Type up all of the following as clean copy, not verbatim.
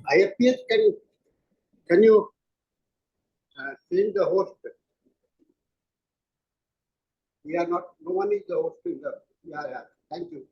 IFPS, can you change the host? We are not. No one is the host in the. Yeah, yeah. Thank you.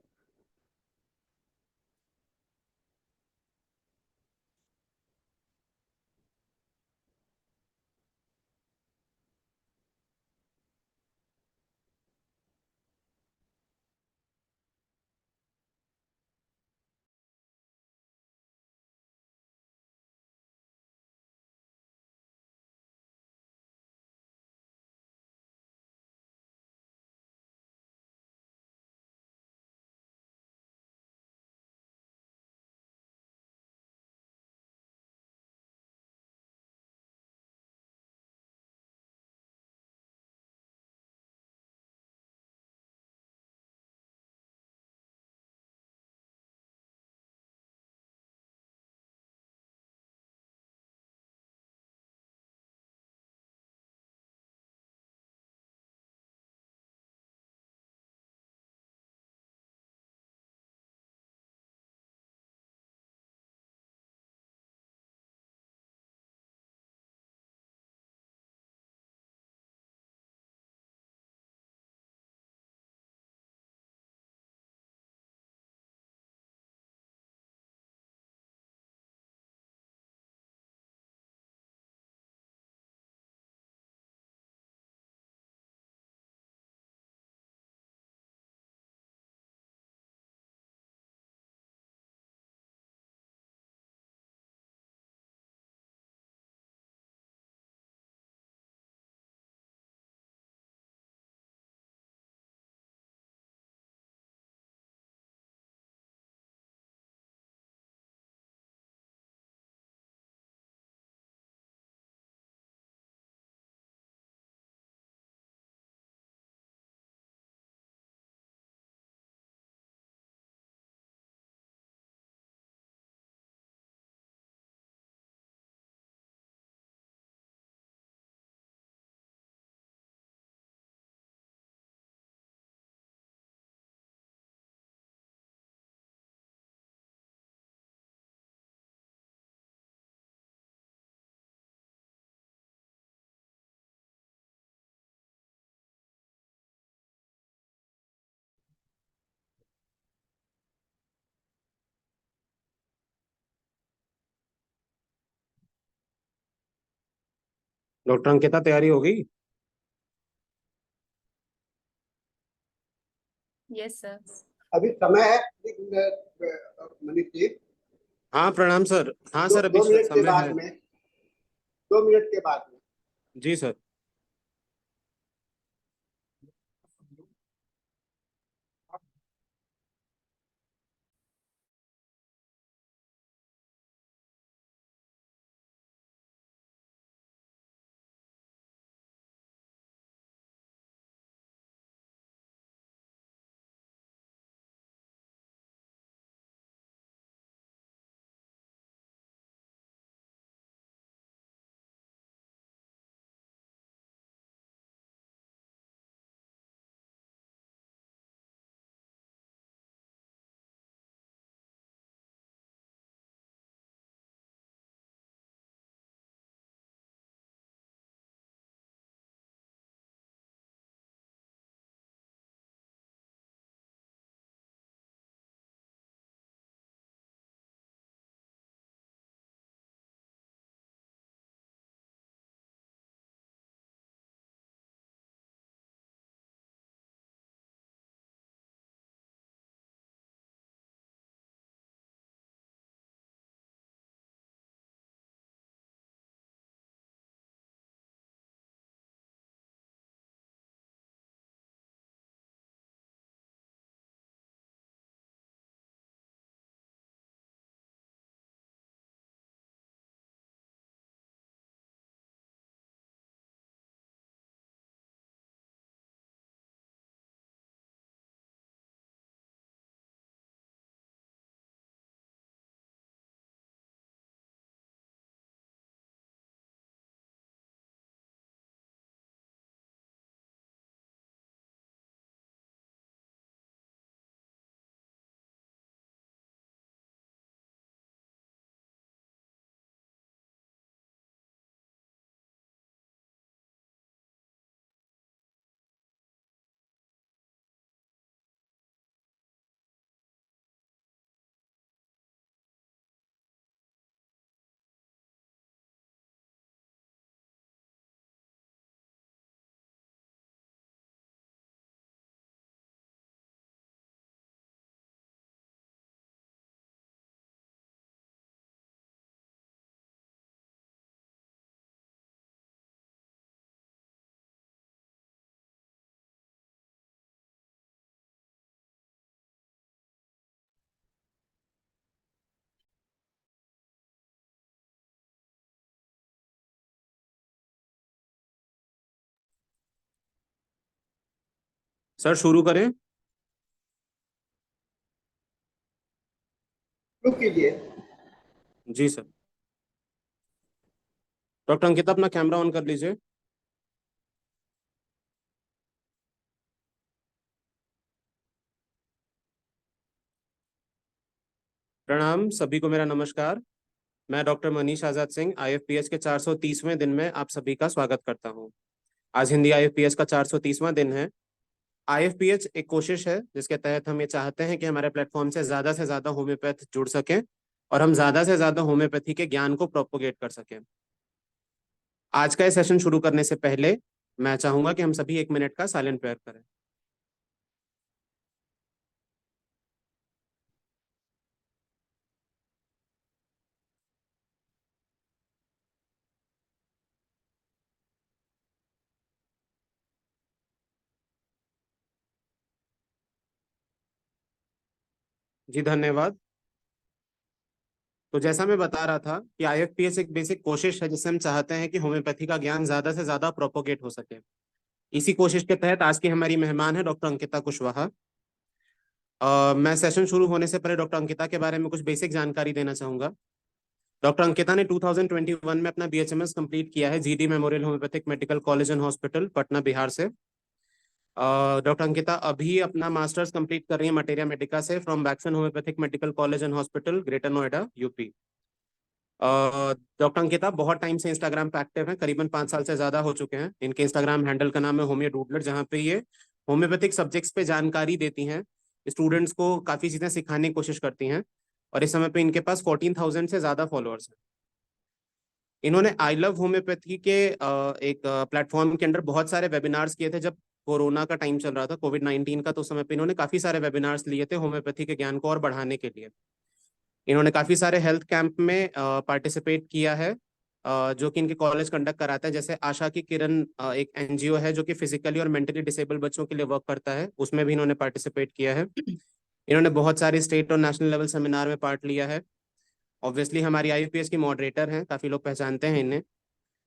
Doctor Ankita तैयारी हो गई? Yes sir. अभी समय है मनीष जी। हाँ प्रणाम सर। हाँ दो, सर, अभी 2 मिनट के समय बाद है। में 2 मिनट के बाद में। जी सर। सर शुरू करें। शुरू कीजिए। जी सर। डॉक्टर अंकिता अपना कैमरा ऑन कर लीजिए। प्रणाम सभी को, मेरा नमस्कार। मैं डॉक्टर मनीष आजाद सिंह आईएफपीएस के 430वें दिन में आप सभी का स्वागत करता हूं। आज हिंदी आईएफपीएस का 430वां दिन है। आईएफपीएच एक कोशिश है जिसके तहत हम ये चाहते हैं कि हमारे प्लेटफॉर्म से ज्यादा होम्योपैथ जुड़ सकें और हम ज्यादा से ज्यादा होम्योपैथी के ज्ञान को प्रोपोगेट कर सकें। आज का ये सेशन शुरू करने से पहले मैं चाहूंगा कि हम सभी 1 मिनट का साइलेंट प्रेयर करें। जी धन्यवाद। तो जैसा मैं बता रहा था कि आईएफपीएस एक बेसिक कोशिश है जिससे हम चाहते हैं कि होम्योपैथी का ज्ञान ज्यादा से ज्यादा प्रोपोगेट हो सके। इसी कोशिश के तहत आज की हमारी मेहमान है डॉक्टर अंकिता कुशवाहा। मैं सेशन शुरू होने से पहले डॉक्टर अंकिता के बारे में कुछ बेसिक जानकारी देना चाहूंगा। डॉक्टर अंकिता ने 2021 में अपना बीएचएमएस कंप्लीट किया है GD memorial homeopathic medical college and hospital Patna Bihar से। डॉक्टर अंकिता अभी अपना मास्टर्स कंप्लीट कर रही है मटेरिया मेडिका से from waxen homeopathic medical college and hospital greater Noida UP. Doctor Ankita बहुत टाइम से इंस्टाग्राम पे एक्टिव हैं, करीबन 5 साल से ज्यादा हो चुके हैं। इनके इंस्टाग्राम हैंडल का नाम है होमियो डूडलर, जहाँ पे ये होम्योपैथिक सब्जेक्ट्स पे जानकारी देती हैं, स्टूडेंट्स को काफी चीजें सिखाने की कोशिश करती हैं। और इस समय पे इनके पास 14,000 से ज्यादा फॉलोअर्स हैं। इन्होंने आई लव होम्योपैथी के एक प्लेटफॉर्म के अंडर बहुत सारे वेबिनार्स किए थे जब कोरोना का टाइम चल रहा था, कोविड-19 का। तो उस समय पे इन्होंने काफी सारे वेबिनार्स लिए थे होम्योपैथी के ज्ञान को और बढ़ाने के लिए। इन्होंने काफी सारे हेल्थ कैंप में पार्टिसिपेट किया है, जो कि इनके कॉलेज कंडक्ट कराता है। जैसे आशा की किरण एक एनजीओ है जो कि फिजिकली और मेंटली डिसेबल बच्चों के लिए वर्क करता है, उसमें भी इन्होंने पार्टिसिपेट किया है। इन्होंने बहुत सारे स्टेट और नेशनल लेवल सेमिनार में पार्ट लिया है। ऑब्वियसली हमारी आईयूपीएस की मॉडरेटर हैं, काफी लोग पहचानते हैं इन्हें।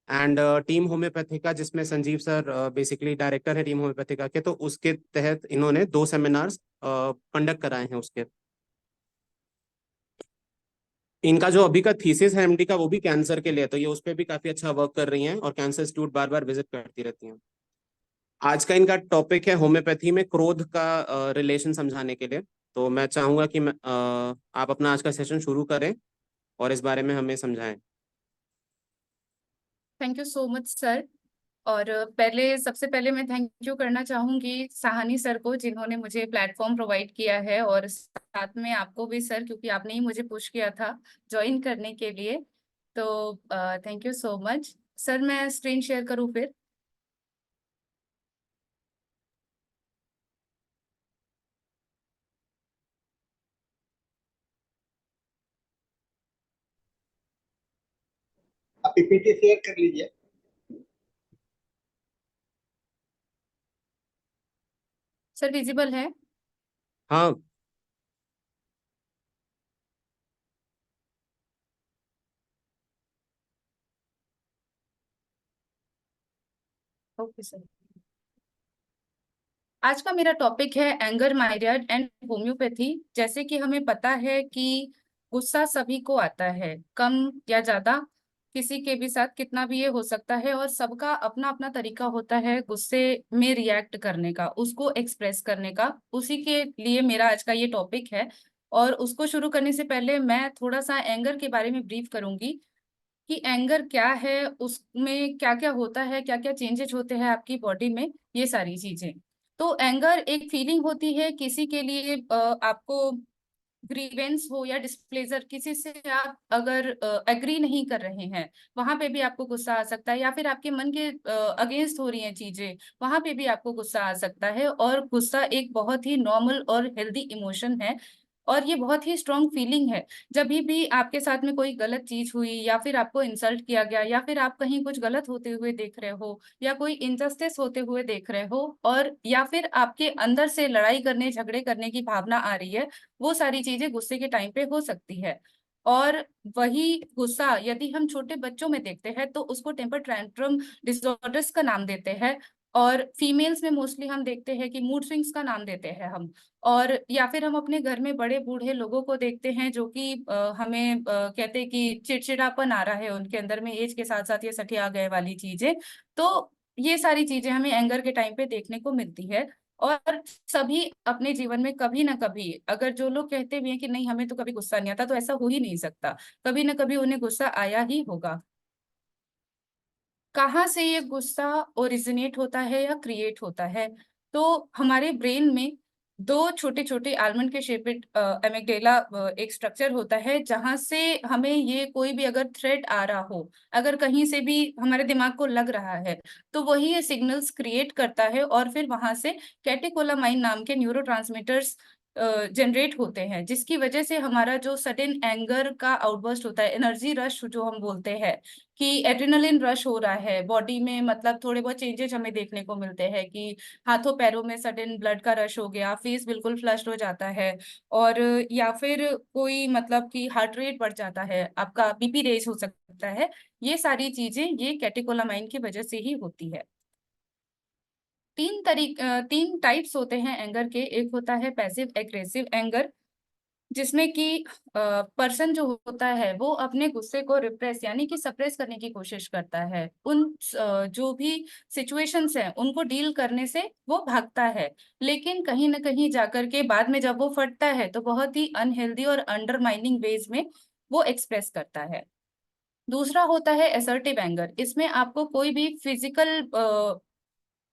एंड टीम होम्योपैथिका, जिसमें संजीव सर बेसिकली डायरेक्टर है टीम होम्योपैथिका के, तो उसके तहत इन्होंने 2 सेमिनार्स कंडक्ट कराए हैं उसके। इनका जो अभी का थीसिस है एमडी का, वो भी कैंसर के लिए, तो ये उस पर भी काफी अच्छा वर्क कर रही हैं और कैंसर इंस्टीट्यूट बार बार विजिट करती रहती हैं। आज का इनका टॉपिक है होम्योपैथी में क्रोध का रिलेशन समझाने के लिए। तो मैं चाहूंगा कि आप अपना आज का सेशन शुरू करें और इस बारे में हमें समझाएं। Thank you so much sir. और पहले सबसे पहले मैं थैंक यू करना चाहूंगी साहनी सर को, जिन्होंने मुझे प्लेटफॉर्म प्रोवाइड किया है, और साथ में आपको भी सर, क्योंकि आपने ही मुझे पुश किया था ज्वाइन करने के लिए। तो thank you so much sir. मैं स्क्रीन शेयर करूँ फिर? आप पीपीटी शेयर कर लीजिए। सर विजिबल है? हाँ। Okay sir. आज का मेरा टॉपिक है एंगर, माइरियाड एंड होम्योपैथी। जैसे कि हमें पता है कि गुस्सा सभी को आता है, कम या ज्यादा, किसी के भी साथ कितना भी ये हो सकता है, और सबका अपना अपना तरीका होता है गुस्से में रिएक्ट करने का, उसको एक्सप्रेस करने का। उसी के लिए मेरा आज का ये टॉपिक है। और उसको शुरू करने से पहले मैं थोड़ा सा एंगर के बारे में ब्रीफ करूंगी कि एंगर क्या है, उसमें क्या क्या होता है, क्या क्या चेंजेस होते हैं आपकी बॉडी में, ये सारी चीजें। तो एंगर एक फीलिंग होती है किसी के लिए, आपको ग्रीवेंस हो या डिस्प्लेजर, किसी से आप अगर एग्री नहीं कर रहे हैं, वहां पे भी आपको गुस्सा आ सकता है, या फिर आपके मन के अगेंस्ट हो रही हैं चीजें, वहां पे भी आपको गुस्सा आ सकता है। और गुस्सा एक बहुत ही नॉर्मल और हेल्दी इमोशन है, और ये बहुत ही स्ट्रॉन्ग फीलिंग है। जब भी आपके साथ में कोई गलत चीज हुई, या फिर आपको इंसल्ट किया गया, या फिर आप कहीं कुछ गलत होते हुए देख रहे हो, या कोई इनजस्टिस होते हुए देख रहे हो, और या फिर आपके अंदर से लड़ाई करने, झगड़े करने की भावना आ रही है, वो सारी चीजें गुस्से के टाइम पे हो सकती है। और वही गुस्सा यदि हम छोटे बच्चों में देखते हैं तो उसको टेम्पर टैंट्रम डिसऑर्डर्स का नाम देते हैं। और फीमेल्स में मोस्टली हम देखते हैं कि मूड स्विंग्स का नाम देते हैं हम, और या फिर हम अपने घर में बड़े बूढ़े लोगों को देखते हैं जो कि हमें कहते हैं कि चिड़चिड़ापन आ रहा है उनके अंदर में, एज के साथ साथ ये सठिया गए वाली चीजें। तो ये सारी चीजें हमें एंगर के टाइम पे देखने को मिलती है। और सभी अपने जीवन में कभी ना कभी, अगर जो लोग कहते भी हैं कि नहीं हमें तो कभी गुस्सा नहीं आता, तो ऐसा हो ही नहीं सकता, कभी ना कभी उन्हें गुस्सा आया ही होगा। कहाँ से ये गुस्सा ओरिजिनेट होता है या क्रिएट होता है? तो हमारे ब्रेन में दो छोटे छोटे आलमंड के शेपेड एमिगडेला एक स्ट्रक्चर होता है, जहां से हमें ये कोई भी अगर थ्रेट आ रहा हो, अगर कहीं से भी हमारे दिमाग को लग रहा है, तो वही ये सिग्नल्स क्रिएट करता है, और फिर वहां से कैटेकोलामाइन नाम के न्यूरोट्रांसमीटर्स जनरेट होते हैं, जिसकी वजह से हमारा जो सडन एंगर का आउटबर्स्ट होता है, एनर्जी रश जो हम बोलते हैं, कि एड्रेनलिन रश हो रहा है बॉडी में, मतलब थोड़े बहुत चेंजेस हमें देखने को मिलते हैं कि हाथों पैरों में सडन ब्लड का रश हो गया, फेस बिल्कुल फ्लश्ड हो जाता है, और या फिर कोई मतलब कि हार्ट रेट बढ़ जाता है, आपका बीपी रेज हो सकता है। ये सारी चीजें ये कैटेकोलामाइन की वजह से ही होती है। तीन टाइप्स होते हैं एंगर के। एक होता है पैसिव एग्रेसिव एंगर, जिसमें कि पर्सन जो होता है वो अपने गुस्से को रिप्रेस यानी कि सप्रेस करने की कोशिश करता है, उन जो भी सिचुएशंस हैं उनको डील करने से वो भागता है, लेकिन कहीं ना कहीं जाकर के बाद में जब वो फटता है तो बहुत ही अनहेल्दी और अंडरमाइनिंग वेज में वो एक्सप्रेस करता है। दूसरा होता है असर्टिव एंगर। इसमें आपको कोई भी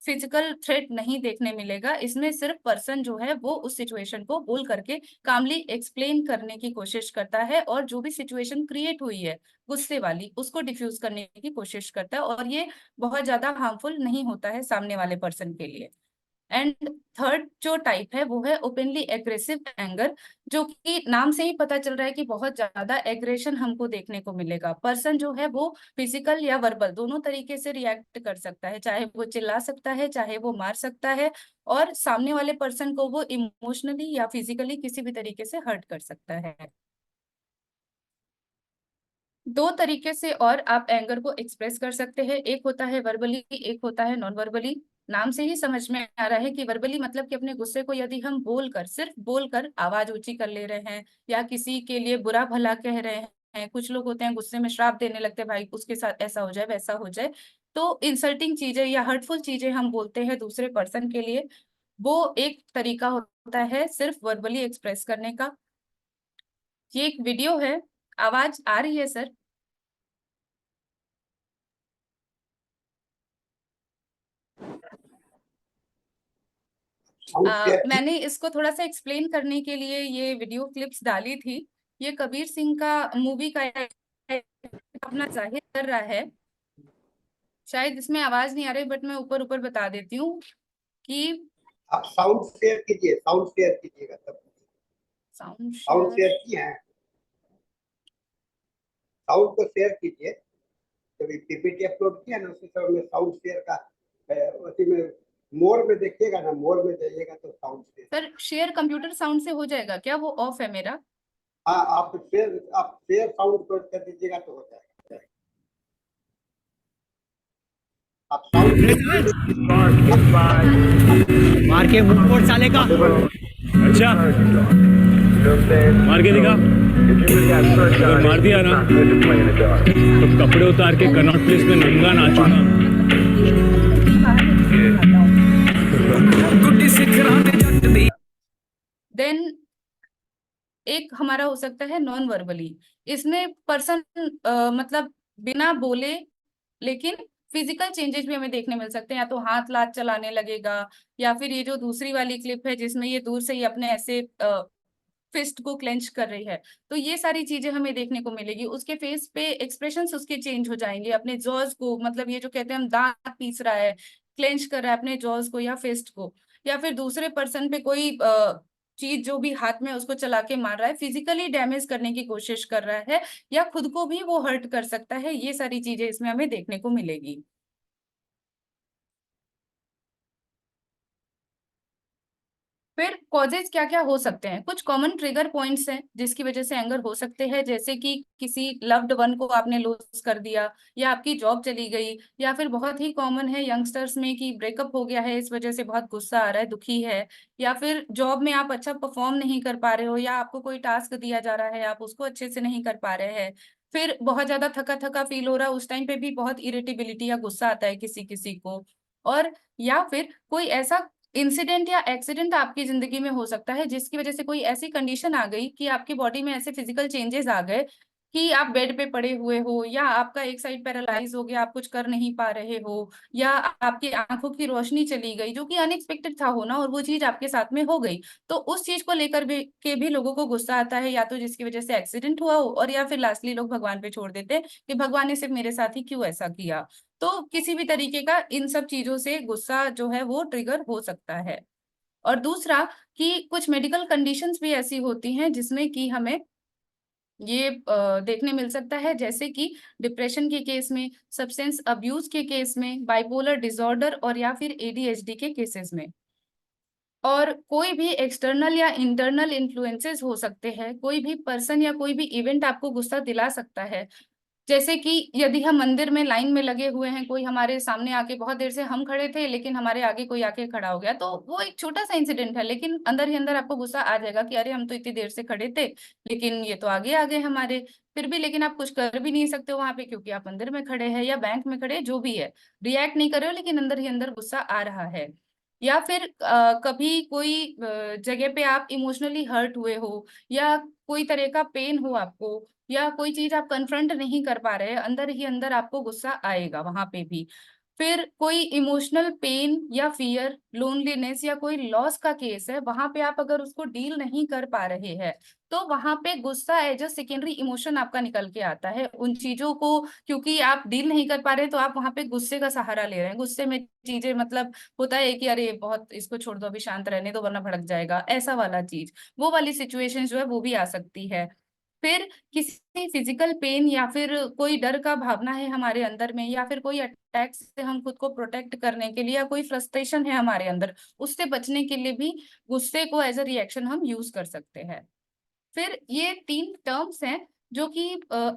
फिजिकल थ्रेट नहीं देखने मिलेगा, इसमें सिर्फ पर्सन जो है वो उस सिचुएशन को बोल करके कामली एक्सप्लेन करने की कोशिश करता है, और जो भी सिचुएशन क्रिएट हुई है गुस्से वाली उसको डिफ्यूज करने की कोशिश करता है, और ये बहुत ज्यादा हार्मफुल नहीं होता है सामने वाले पर्सन के लिए। एंड थर्ड जो टाइप है वो है ओपनली एग्रेसिव एंगर, जो कि नाम से ही पता चल रहा है कि बहुत ज्यादा एग्रेशन हमको देखने को मिलेगा। पर्सन जो है वो फिजिकल या वर्बल दोनों तरीके से रिएक्ट कर सकता है, चाहे वो चिल्ला सकता है, चाहे वो मार सकता है, और सामने वाले पर्सन को वो इमोशनली या फिजिकली किसी भी तरीके से हर्ट कर सकता है। दो तरीके से और आप एंगर को एक्सप्रेस कर सकते हैं, एक होता है वर्बली, एक होता है नॉन वर्बली। नाम से ही समझ में आ रहा है कि वर्बली मतलब कि अपने गुस्से को यदि हम बोलकर, सिर्फ बोलकर आवाज ऊंची कर ले रहे हैं, या किसी के लिए बुरा भला कह रहे हैं, कुछ लोग होते हैं गुस्से में श्राप देने लगते हैं, भाई उसके साथ ऐसा हो जाए वैसा हो जाए, तो इंसल्टिंग चीजें या हर्टफुल चीजें हम बोलते हैं दूसरे पर्सन के लिए, वो एक तरीका होता है सिर्फ वर्बली एक्सप्रेस करने का। ये एक वीडियो है, आवाज आ रही है सर? मैंने इसको थोड़ा सा एक्सप्लेन करने के लिए ये वीडियो क्लिप्स डाली थी। ये कबीर सिंह का मूवी का अपना जाहिर कर रहा है। शायद इसमें आवाज नहीं आ रही, बट मैं ऊपर ऊपर बता देती हूँ कि आप साउंड शेयर कीजिए, साउंड शेयर कीजिएगा तब। साउंड साउंड शेयर किए हैं, साउंड को शेयर कीजिए। जब पीपीटी अपलोड किया ना उसी समय में साउंड शेयर का उसी में मोर में देखिएगा ना, मोर में जाइएगा तो sound share. Sir share computer sound से हो जाएगा क्या? वो ऑफ है मेरा। हाँ, आप शेयर साउंड कर दीजिएगा तो हो जाएगा। आप साउंड मार के मुंह फोड़ साले का। अच्छा मार के दिखा, अगर मार दिया ना तो कपड़े उतार के कनॉट प्लेस में नंगा नाचूंगा। देन एक हमारा हो सकता है नॉन वर्बली। इसमें पर्सन मतलब बिना बोले लेकिन फिजिकल चेंजेस भी हमें देखने मिल सकते हैं, या तो हाथ लात चलाने लगेगा, या फिर ये जो दूसरी वाली क्लिप है जिसमें ये दूर से ही अपने ऐसे फिस्ट को क्लेंच कर रही है, तो ये सारी चीजें हमें देखने को मिलेगी। उसके फेस पे एक्सप्रेशंस उसके चेंज हो जाएंगे, अपने जॉज को, मतलब ये जो कहते हैं हम दांत पीस रहा है, क्लेंच कर रहा है अपने जॉज को या फिस्ट को, या फिर दूसरे पर्सन पे कोई चीज जो भी हाथ में उसको चला के मार रहा है, फिजिकली डैमेज करने की कोशिश कर रहा है, या खुद को भी वो हर्ट कर सकता है। ये सारी चीजें इसमें हमें देखने को मिलेगी। फिर कॉजेज क्या क्या हो सकते हैं, कुछ कॉमन ट्रिगर पॉइंट्स हैं जिसकी वजह से एंगर हो सकते हैं, जैसे कि किसी लव्ड वन को आपने लॉस कर दिया, या आपकी जॉब चली गई, या फिर बहुत ही कॉमन है यंगस्टर्स में कि ब्रेकअप हो गया है, इस वजह से बहुत गुस्सा आ रहा है, दुखी है, या फिर जॉब में आप अच्छा परफॉर्म नहीं कर पा रहे हो, या आपको कोई टास्क दिया जा रहा है आप उसको अच्छे से नहीं कर पा रहे हैं, फिर बहुत ज्यादा थका थका फील हो रहा है, उस टाइम पे भी बहुत इरिटेबिलिटी या गुस्सा आता है किसी किसी को। और या फिर कोई ऐसा इंसिडेंट या एक्सीडेंट आपकी जिंदगी में हो सकता है जिसकी वजह से कोई ऐसी कंडीशन आ गई कि आपकी बॉडी में ऐसे फिजिकल चेंजेस आ गए कि आप बेड पे पड़े हुए हो, या आपका एक साइड पैरालाइज हो गया, आप कुछ कर नहीं पा रहे हो, या आपकी आंखों की रोशनी चली गई, जो कि अनएक्सपेक्टेड था होना और वो चीज आपके साथ में हो गई। तो उस चीज को लेकर भी लोगों को गुस्सा आता है, या तो जिसकी वजह से एक्सीडेंट हुआ हो, और या फिर लास्टली लोग भगवान पे छोड़ देते हैं कि भगवान ने सिर्फ मेरे साथ ही क्यों ऐसा किया। तो किसी भी तरीके का इन सब चीजों से गुस्सा जो है वो ट्रिगर हो सकता है। और दूसरा कि कुछ मेडिकल कंडीशंस भी ऐसी होती हैं जिसमें कि हमें ये देखने मिल सकता है, जैसे कि डिप्रेशन के केस में, सब्सटेंस अब्यूज के केस में, बाइपोलर डिसऑर्डर और या फिर एडीएचडी के केसेस में। और कोई भी एक्सटर्नल या इंटरनल इन्फ्लुएंसेस हो सकते हैं, कोई भी पर्सन या कोई भी इवेंट आपको गुस्सा दिला सकता है। जैसे कि यदि हम मंदिर में लाइन में लगे हुए हैं, कोई हमारे सामने आके, बहुत देर से हम खड़े थे लेकिन हमारे आगे कोई आके खड़ा हो गया, तो वो एक छोटा सा इंसिडेंट है, लेकिन अंदर ही अंदर आपको गुस्सा आ जाएगा कि अरे हम तो इतनी देर से खड़े थे लेकिन ये तो आगे आ गए हमारे। फिर भी लेकिन आप कुछ कर भी नहीं सकते हो वहां पे, क्योंकि आप मंदिर में खड़े हैं या बैंक में खड़े, जो भी है, रिएक्ट नहीं कर रहे हो लेकिन अंदर ही अंदर गुस्सा आ रहा है। या फिर कभी कोई जगह पे आप इमोशनली हर्ट हुए हो, या कोई तरह का पेन हो आपको, या कोई चीज आप कन्फ्रंट नहीं कर पा रहे, अंदर ही अंदर आपको गुस्सा आएगा वहां पे भी। फिर कोई इमोशनल पेन या फियर, लोनलीनेस या कोई लॉस का केस है, वहां पे आप अगर उसको डील नहीं कर पा रहे हैं तो वहां पे गुस्सा एज अ सेकेंडरी इमोशन आपका निकल के आता है उन चीजों को, क्योंकि आप डील नहीं कर पा रहे तो आप वहां पे गुस्से का सहारा ले रहे हैं। गुस्से में चीजें मतलब होता है कि अरे बहुत इसको छोड़ दो, अभी शांत रहने दो वरना भड़क जाएगा, ऐसा वाला चीज, वो वाली सिचुएशन जो है वो भी आ सकती है। फिर किसी फिजिकल पेन, या फिर कोई डर का भावना है हमारे अंदर में, या फिर कोई अटैक से हम खुद को प्रोटेक्ट करने के लिए, या कोई फ्रस्ट्रेशन है हमारे अंदर, उससे बचने के लिए भी गुस्से को एज अ रिएक्शन हम यूज कर सकते हैं। फिर ये 3 टर्म्स हैं जो कि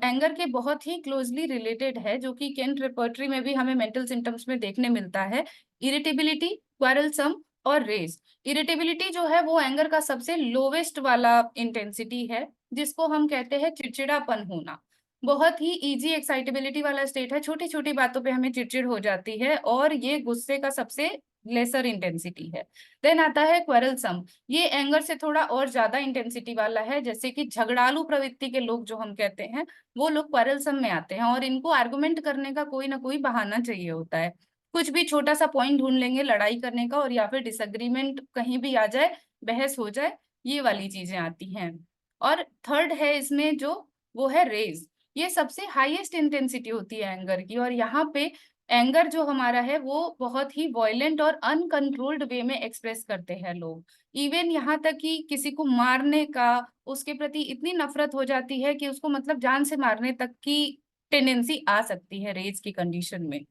एंगर के बहुत ही क्लोजली रिलेटेड है, जो कि केंट रेपर्टरी में भी हमें मेंटल सिम्टम्स में देखने मिलता है। इरिटेबिलिटी, क्वारलसम और रेज। इरिटेबिलिटी जो है वो एंगर का सबसे लोवेस्ट वाला इंटेंसिटी है, जिसको हम कहते हैं चिड़चिड़ापन होना। बहुत ही इजी एक्साइटेबिलिटी वाला स्टेट है, छोटी छोटी बातों पे हमें चिड़चिड़ हो जाती है, और ये गुस्से का सबसे लेसर इंटेंसिटी है। देन आता है क्वेरलसम, ये एंगर से थोड़ा और ज्यादा इंटेंसिटी वाला है, जैसे कि झगड़ालू प्रवृत्ति के लोग जो हम कहते हैं, वो लोग क्वेरलसम में आते हैं, और इनको आर्गुमेंट करने का कोई ना कोई बहाना चाहिए होता है। कुछ भी छोटा सा पॉइंट ढूंढ लेंगे लड़ाई करने का, और या फिर डिसएग्रीमेंट कहीं भी आ जाए, बहस हो जाए, ये वाली चीजें आती हैं। और थर्ड है इसमें जो, वो है रेज। ये सबसे हाईएस्ट इंटेंसिटी होती है एंगर की, और यहाँ पे एंगर जो हमारा है वो बहुत ही वॉयलेंट और अनकंट्रोल्ड वे में एक्सप्रेस करते हैं लोग। इवन यहाँ तक कि किसी को मारने का, उसके प्रति इतनी नफरत हो जाती है कि उसको मतलब जान से मारने तक की टेंडेंसी आ सकती है रेज की कंडीशन में।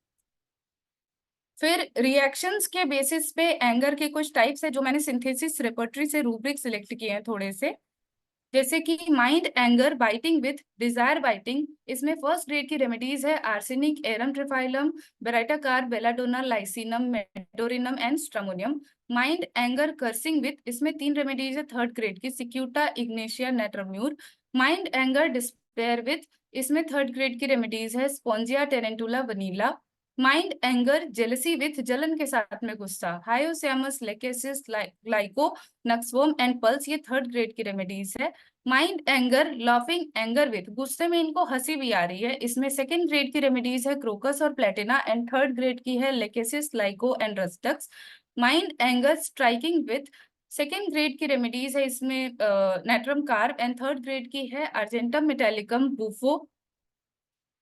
फिर रिएक्शंस के बेसिस पे एंगर के कुछ टाइप्स है जो मैंने सिंथेसिस रेपर्टरी से रूब्रिक सिलेक्ट किए हैं थोड़े से, जैसे कि mind anger biting with desire biting. इसमें फर्स्ट ग्रेड की रेमेडीज है arsenic, arum triphyllum, baryta carb, belladonna, lyssinum, medorrhinum and stramonium. Mind anger cursing with, इसमें 3 रेमेडीज है थर्ड ग्रेड की, cicuta, ignatia, natrum mur. Mind anger despair with, इसमें third grade की remedies है spongia, tarentula, vanilla. Mind anger jealousy with, जलन के साथ में गुस्सा, hyoscyamus, lachesis, lyco, nux vom and puls, ये थर्ड ग्रेड की रेमेडीज है। Mind anger laughing anger with, गुस्से में इनको हंसी भी आ रही है, इसमें सेकंड ग्रेड की रेमेडीज है क्रोकस और प्लेटिना, एंड थर्ड ग्रेड की है lachesis, lyco and rhus tox. Mind anger striking with, second grade की रेमेडीज है इसमें natrum carb, and third grade की है argentum metallicum, bufo,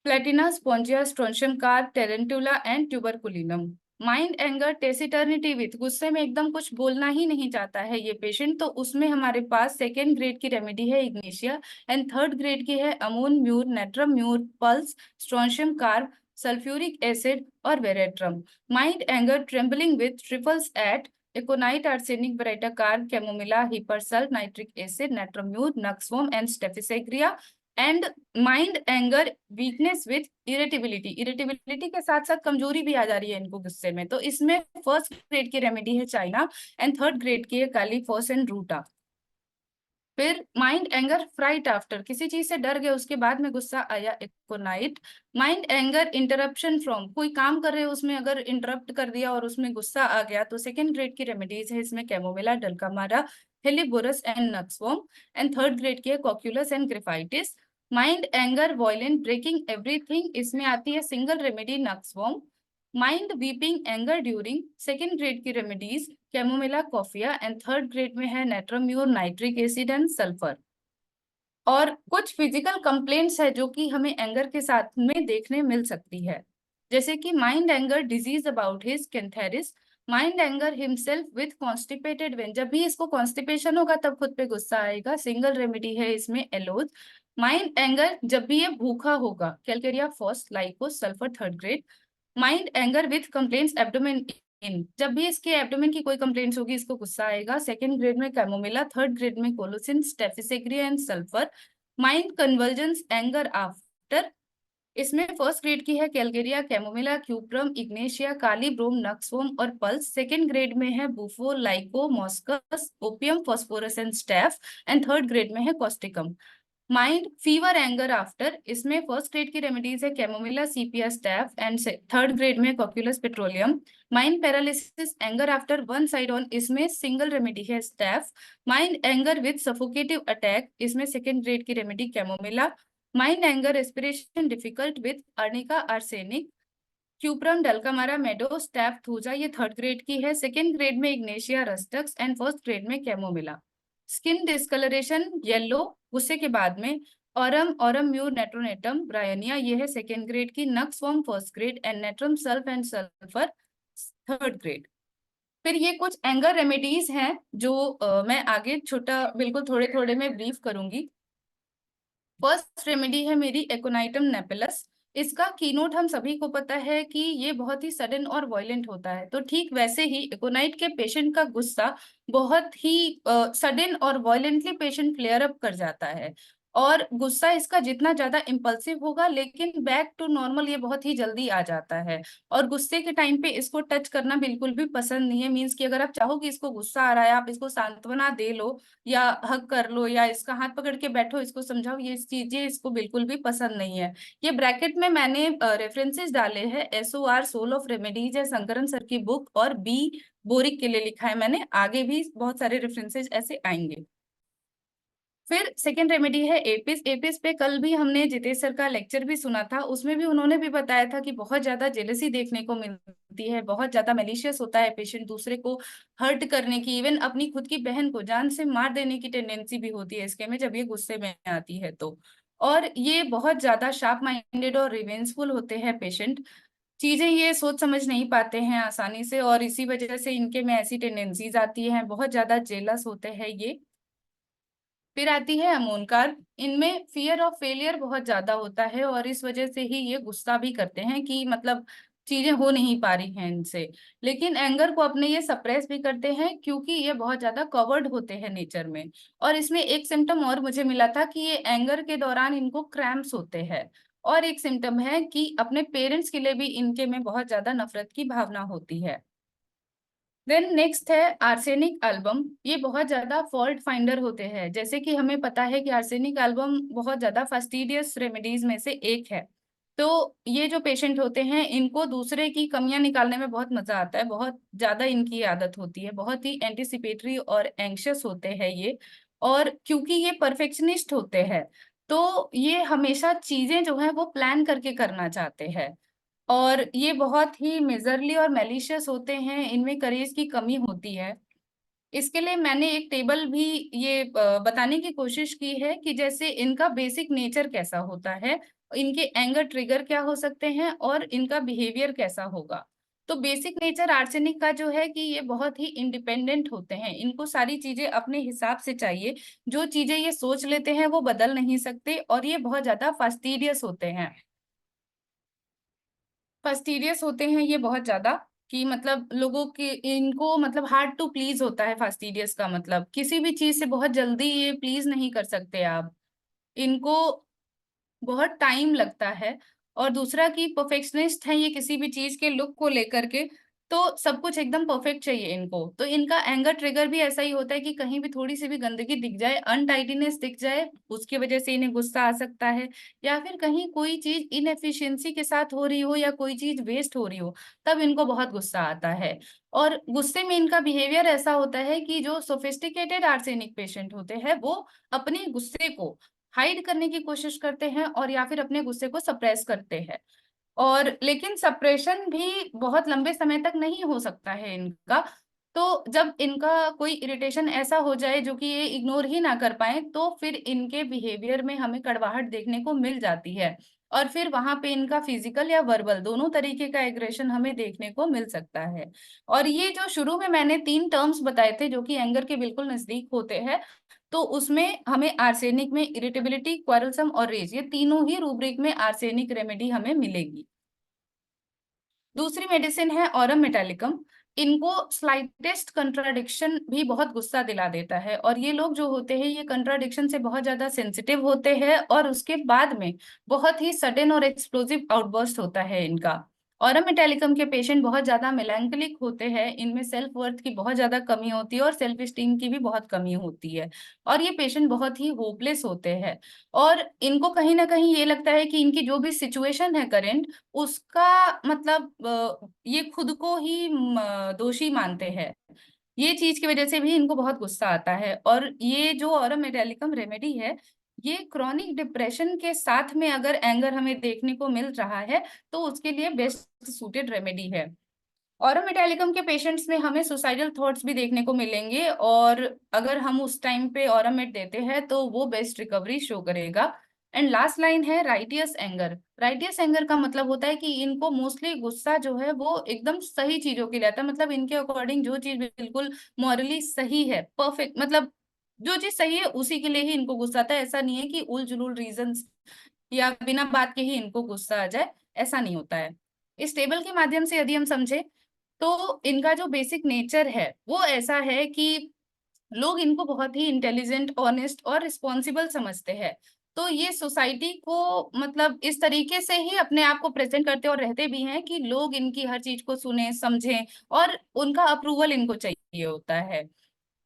platina, spongia, strontium carb, tarantula and tuberculinum. Mind anger taciturnity with, गुस्से में एकदम कुछ बोलना ही नहीं चाहता है ये पेशेंट, तो उसमें हमारे पास सेकेंड ग्रेड की रेमेडी है इग्नेशिया, एंड थर्ड ग्रेड की है ammon mur, natrum mur, puls, strontium carb, sulphuric acid और veratrum. Mind anger trembling with triples at aconite, arsenic, baryta carb, chamomilla, hepar sul, nitric acid, natrum mur, nux vom and staphysagria. And mind, anger, weakness with irritability. Irritability के साथ साथ कमजोरी भी आ जा रही है इनको गुस्से में, तो इसमें फर्स्ट ग्रेड की रेमेडी है चाइना एंड थर्ड ग्रेड की है कालीफॉस एंड रूटा। फिर माइंड, एंगर, फ्राइट आफ्टर, किसी चीज से डर गए उसके बाद में गुस्सा आया, एकोनाइट। माइंड, एंगर, इंटरप्शन फ्रॉम, कोई काम कर रहे हो उसमें अगर इंटरप्ट कर दिया और उसमें गुस्सा आ गया, तो सेकंड ग्रेड की रेमेडीज है इसमें chamomilla, dulcamara, helleborus and nux vom. And third grade की है cocculus and graphites. Mind, anger, violent, breaking everything, इसमें आती है single remedy nux vom. Mind, weeping, anger during, second grade की remedies chamomilla, coffea. And third grade में है natrum mur, nitric acid and sulphur. और कुछ फिजिकल कंप्लेंट्स है जो कि हमें एंगर के साथ में देखने मिल सकती है, जैसे कि mind, anger, disease about his cantharis. Mind, anger himself with constipated when, जब भी इसको कॉन्स्टिपेशन होगा तब खुद पे गुस्सा आएगा, सिंगल रेमेडी है इसमें एलोज। माइंड, एंगर, जब भी ये भूखा होगा, calcarea phos, lycos, sulphur, third grade. Mind, anger with complaints abdomen in, जब भी इसके एब्डोमेन की कोई कंप्लेंट्स होगी इसको गुस्सा आएगा, सेकंड ग्रेड में कैमोमिला, थर्ड ग्रेड में colocynth, staphysagria and sulphur. Mind, convergence, anger after, इसमें फर्स्ट ग्रेड की है calcarea, chamomilla, cuprum, ignatia, kali, brom, nux vom और पल्स। सेकंड ग्रेड में है bufo, lyco, moschus, opium, phosphorus and staph. And third grade में है causticum. Mind, fever, anger after, इसमें first grade की रेमेडीज है chamomilla, sepia, staph. And third grade में cocculus petroleum. Mind, paralysis, anger after one side on, इसमें single remedy है staph. Mind, anger with suffocative attack, इसमें second grade की remedy chamomilla. Mind, anger, respiration difficult with arnica, arsenic, cuprum, dulcamara, medo, staph, thuja, ये third grade की है। Second grade में ignatia, rhus tox. And first grade में chamomilla. Skin discoloration yellow गुस्से के बाद में, ऑरम म्यूर, नेट्रोनेटम, ब्रायनिया, ये है सेकेंड ग्रेड की। Nux vom first grade and natrum sulph and sulphur third grade. फिर ये कुछ एंगर रेमेडीज हैं जो मैं आगे छोटा बिल्कुल थोड़े थोड़े में ब्रीफ करूंगी। फर्स्ट रेमेडी है मेरी एकोनाइटम नेपेलस। इसका कीनोट हम सभी को पता है कि ये बहुत ही सडन और वायलेंट होता है, तो ठीक वैसे ही एकोनाइट के पेशेंट का गुस्सा बहुत ही सडन और वायलेंटली पेशेंट फ्लेयर अप कर जाता है। और गुस्सा इसका जितना ज्यादा इम्पल्सिव होगा, लेकिन बैक टू नॉर्मल ये बहुत ही जल्दी आ जाता है। और गुस्से के टाइम पे इसको टच करना बिल्कुल भी पसंद नहीं है। मीन्स कि अगर आप चाहो कि इसको गुस्सा आ रहा है, आप इसको सांत्वना दे लो या हक कर लो या इसका हाथ पकड़ के बैठो, इसको समझाओ, ये चीजें इसको बिल्कुल भी पसंद नहीं है। ये ब्रैकेट में मैंने रेफरेंसेस डाले हैं, SOR सोल ऑफ रेमेडीज है शंकरन सर की बुक, और B बोरिक के लिए लिखा है मैंने, आगे भी बहुत सारे रेफरेंसेस ऐसे आएंगे। फिर सेकेंड रेमेडी है एपिस। एपिस पे कल भी हमने जितेश सर का लेक्चर भी सुना था, उसमें भी उन्होंने भी बताया था कि बहुत ज्यादा जेलसी देखने को मिलती है, बहुत ज्यादा मेलिशियस होता है पेशेंट, दूसरे को हर्ट करने की, इवन अपनी खुद की बहन को जान से मार देने की टेंडेंसी भी होती है इसके में, जब ये गुस्से में आती है तो। और ये बहुत ज्यादा शार्प माइंडेड और रिवेंजफुल होते हैं पेशेंट, चीजें ये सोच समझ नहीं पाते हैं आसानी से, और इसी वजह से इनके में ऐसी टेंडेंसीज आती हैं, बहुत ज्यादा जेलस होते हैं ये। फिर आती है अमोनकार। इनमें फियर ऑफ फेलियर बहुत ज्यादा होता है, और इस वजह से ही ये गुस्सा भी करते हैं कि मतलब चीजें हो नहीं पा रही हैं इनसे। लेकिन एंगर को अपने ये सप्रेस भी करते हैं, क्योंकि ये बहुत ज्यादा कवर्ड होते हैं नेचर में। और इसमें एक सिम्टम और मुझे मिला था कि ये एंगर के दौरान इनको क्रैम्प्स होते हैं। और एक सिम्टम है कि अपने पेरेंट्स के लिए भी इनके में बहुत ज्यादा नफरत की भावना होती है। देन नेक्स्ट है आर्सेनिक एल्बम। ये बहुत ज्यादा फॉल्ट फाइंडर होते हैं, जैसे कि हमें पता है कि आर्सेनिक एल्बम बहुत ज्यादा फास्टिडियस रेमेडीज में से एक है। तो ये जो पेशेंट होते हैं इनको दूसरे की कमियां निकालने में बहुत मजा आता है, बहुत ज्यादा इनकी आदत होती है, बहुत ही एंटिसिपेटरी और एंग्शियस होते हैं ये। और क्योंकि ये परफेक्शनिस्ट होते हैं, तो ये हमेशा चीजें जो है वो प्लान करके करना चाहते हैं। और ये बहुत ही मेजरली और मेलिशियस होते हैं, इनमें करेज की कमी होती है। इसके लिए मैंने एक टेबल भी ये बताने की कोशिश की है कि जैसे इनका बेसिक नेचर कैसा होता है, इनके एंगर ट्रिगर क्या हो सकते हैं और इनका बिहेवियर कैसा होगा। तो बेसिक नेचर आर्सेनिक का जो है कि ये बहुत ही इंडिपेंडेंट होते हैं, इनको सारी चीजें अपने हिसाब से चाहिए, जो चीजें ये सोच लेते हैं वो बदल नहीं सकते, और ये बहुत ज्यादा फास्टिडियस होते हैं। फास्टिडियस होते हैं ये बहुत ज्यादा, कि मतलब लोगों के इनको मतलब हार्ड टू प्लीज होता है। फास्टिडियस का मतलब किसी भी चीज से बहुत जल्दी ये प्लीज नहीं कर सकते आप, इनको बहुत टाइम लगता है। और दूसरा कि परफेक्शनिस्ट है ये किसी भी चीज के लुक को लेकर के, तो सब कुछ एकदम परफेक्ट चाहिए इनको। तो इनका एंगर ट्रिगर भी ऐसा ही होता है कि कहीं भी थोड़ी सी भी गंदगी दिख जाए, अनटाइडीनेस दिख जाए, उसकी वजह से इन्हें गुस्सा आ सकता है। या फिर कहीं कोई चीज इनएफिशिएंसी के साथ हो रही हो या कोई चीज वेस्ट हो रही हो, तब इनको बहुत गुस्सा आता है। और गुस्से में इनका बिहेवियर ऐसा होता है कि जो सोफिस्टिकेटेड आर्सेनिक पेशेंट होते हैं वो अपने गुस्से को हाइड करने की कोशिश करते हैं और या फिर अपने गुस्से को सप्रेस करते हैं। और लेकिन सप्रेशन भी बहुत लंबे समय तक नहीं हो सकता है इनका। तो जब इनका कोई इरिटेशन ऐसा हो जाए जो कि ये इग्नोर ही ना कर पाए, तो फिर इनके बिहेवियर में हमें कड़वाहट देखने को मिल जाती है। और फिर वहां पे इनका फिजिकल या वर्बल दोनों तरीके का एग्रेशन हमें देखने को मिल सकता है। और ये जो शुरू में मैंने 3 टर्म्स बताए थे जो कि एंगर के बिल्कुल नजदीक होते हैं, तो उसमें हमें आर्सेनिक में इरिटेबिलिटी, क्वारलसम और रेज, ये तीनों ही रूब्रिक में आर्सेनिक रेमेडी हमें मिलेगी। दूसरी मेडिसिन है ऑरम मेटालिकम। इनको स्लाइटेस्ट कंट्राडिक्शन भी बहुत गुस्सा दिला देता है, और ये लोग जो होते हैं ये कंट्राडिक्शन से बहुत ज्यादा सेंसिटिव होते हैं, और उसके बाद में बहुत ही सडन और एक्सप्लोजिव आउटबर्स्ट होता है इनका। ऑरम मेटालिकम के पेशेंट बहुत ज्यादा मेलांकोलिक होते हैं, इनमें सेल्फ वर्थ की बहुत ज्यादा कमी होती है और सेल्फ स्टीम की भी बहुत कमी होती है, और ये पेशेंट बहुत ही होपलेस होते हैं। और इनको कहीं ना कहीं ये लगता है कि इनकी जो भी सिचुएशन है करेंट, उसका मतलब ये खुद को ही दोषी मानते हैं। ये चीज की वजह से भी इनको बहुत गुस्सा आता है। और ये जो ऑरम मेटालिकम रेमेडी है, ये क्रॉनिक डिप्रेशन के साथ में अगर एंगर हमें देखने को मिल रहा है तो उसके लिए बेस्ट सूटेड रेमेडी है। ऑरम मेटालिकम के पेशेंट्स में हमें सुसाइडल थॉट्स भी देखने को मिलेंगे, और अगर हम उस टाइम पे ऑरमेट देते हैं तो वो बेस्ट रिकवरी शो करेगा। एंड लास्ट लाइन है राइटियस एंगर। राइटियस एंगर का मतलब होता है कि इनको मोस्टली गुस्सा जो है वो एकदम सही चीजों के लिए आता है, मतलब इनके अकॉर्डिंग जो चीज बिल्कुल मॉरली सही है, परफेक्ट, मतलब जो चीज सही है उसी के लिए ही इनको गुस्सा आता है। ऐसा नहीं है कि उल जुलूल रीजंस या बिना बात के ही इनको गुस्सा आ जाए, ऐसा नहीं होता है। इस टेबल के माध्यम से यदि हम समझे तो इनका जो बेसिक नेचर है वो ऐसा है कि लोग इनको बहुत ही इंटेलिजेंट, ऑनेस्ट और रिस्पॉन्सिबल समझते हैं। तो ये सोसाइटी को मतलब इस तरीके से ही अपने आप को प्रेजेंट करते और रहते भी हैं कि लोग इनकी हर चीज को सुने समझें, और उनका अप्रूवल इनको चाहिए होता है।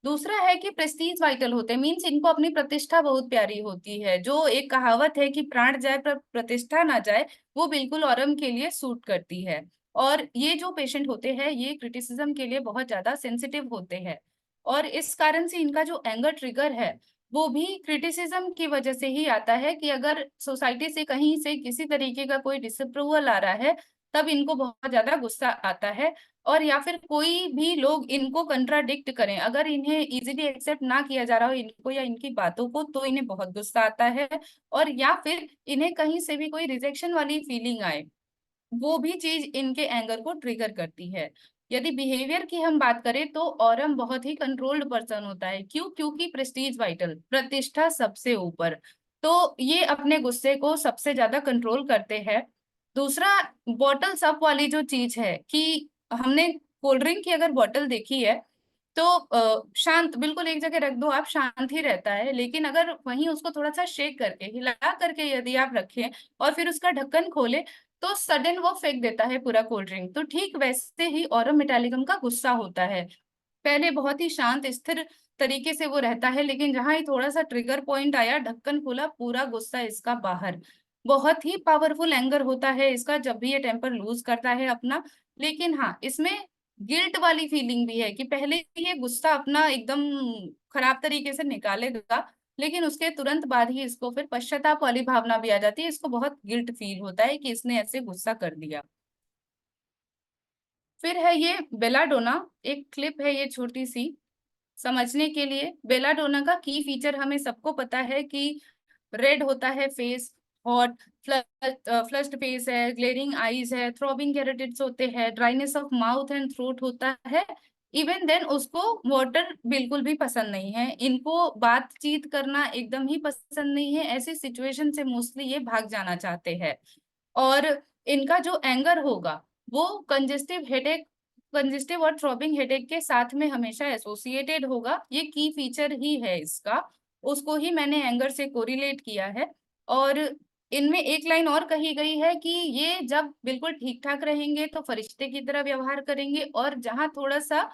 दूसरा है कि प्रेस्टीज वाइटल होते हैं, मीन्स इनको अपनी प्रतिष्ठा बहुत प्यारी होती है। जो एक कहावत है कि प्राण जाए पर प्रतिष्ठा ना जाए, वो बिल्कुल औरम के लिए सूट करती है। और ये जो पेशेंट होते हैं ये क्रिटिसिज्म के लिए बहुत ज्यादा सेंसिटिव होते हैं, और इस कारण से इनका जो एंगर ट्रिगर है वो भी क्रिटिसिज्म की वजह से ही आता है कि अगर सोसाइटी से कहीं से किसी तरीके का कोई डिसअप्रूवल आ रहा है तब इनको बहुत ज्यादा गुस्सा आता है। और या फिर कोई भी लोग इनको कंट्राडिक्ट करें, अगर इन्हें इजीली एक्सेप्ट ना किया जा रहा हो इनको या इनकी बातों को, तो इन्हें बहुत गुस्सा आता है। और या फिर इन्हें कहीं से भी कोई रिजेक्शन वाली फीलिंग आए, वो भी चीज इनके एंगर को ट्रिगर करती है। यदि बिहेवियर की हम बात करें तो औरम बहुत ही कंट्रोल्ड पर्सन होता है। क्यों? क्योंकि प्रेस्टीज वाइटल, प्रतिष्ठा सबसे ऊपर, तो ये अपने गुस्से को सबसे ज्यादा कंट्रोल करते हैं। दूसरा, बॉटल्स अप वाली जो चीज है कि हमने कोल्ड ड्रिंक की अगर बॉटल देखी है तो शांत बिल्कुल एक जगह रख दो आप, शांत ही रहता है। लेकिन अगर वहीं उसको थोड़ा सा शेक करके, हिला करके यदि आप रखें और फिर उसका ढक्कन खोले तो सडन वो फेंक देता है पूरा कोल्ड ड्रिंक। तो ठीक वैसे ही ऑरम मेटालिकम का गुस्सा होता है। पहले बहुत ही शांत स्थिर तरीके से वो रहता है, लेकिन जहां ही थोड़ा सा ट्रिगर पॉइंट आया, ढक्कन खुला, पूरा गुस्सा इसका बाहर। बहुत ही पावरफुल एंगर होता है इसका जब भी ये टेम्पर लूज करता है अपना। लेकिन हाँ, इसमें गिल्ट वाली फीलिंग भी है कि पहले ये गुस्सा अपना एकदम खराब तरीके से निकालेगा, लेकिन उसके तुरंत बाद ही इसको फिर पश्चाताप वाली भावना भी आ जाती है। इसको बहुत गिल्ट फील होता है कि इसने ऐसे गुस्सा कर दिया। फिर है ये बेलाडोना। एक क्लिप है ये छोटी सी, समझने के लिए। बेलाडोना का की फीचर हमें सबको पता है कि रेड होता है फेस, हॉट फ्लश्ड फेस है, ग्लेरिंग आईज है, थ्रॉबिंग कैरोटिड्स होते हैं, dryness of mouth and throat होता है। इवन देन उसको वाटर बिल्कुल भी पसंद नहीं है, इनको बातचीत करना एकदम ही पसंद नहीं है। ऐसी सिचुएशन से मोस्टली ये भाग जाना चाहते हैं। और इनका जो एंगर होगा वो कंजेस्टिव हेडेक कंजेस्टिव और थ्रॉबिंग हेडेक के साथ में हमेशा एसोसिएटेड होगा, ये की फीचर ही है इसका, उसको ही मैंने एंगर से कोरिलेट किया है। और इनमें एक लाइन और कही गई है कि ये जब बिल्कुल ठीक ठाक रहेंगे तो फरिश्ते की तरह व्यवहार करेंगे, और जहां थोड़ा सा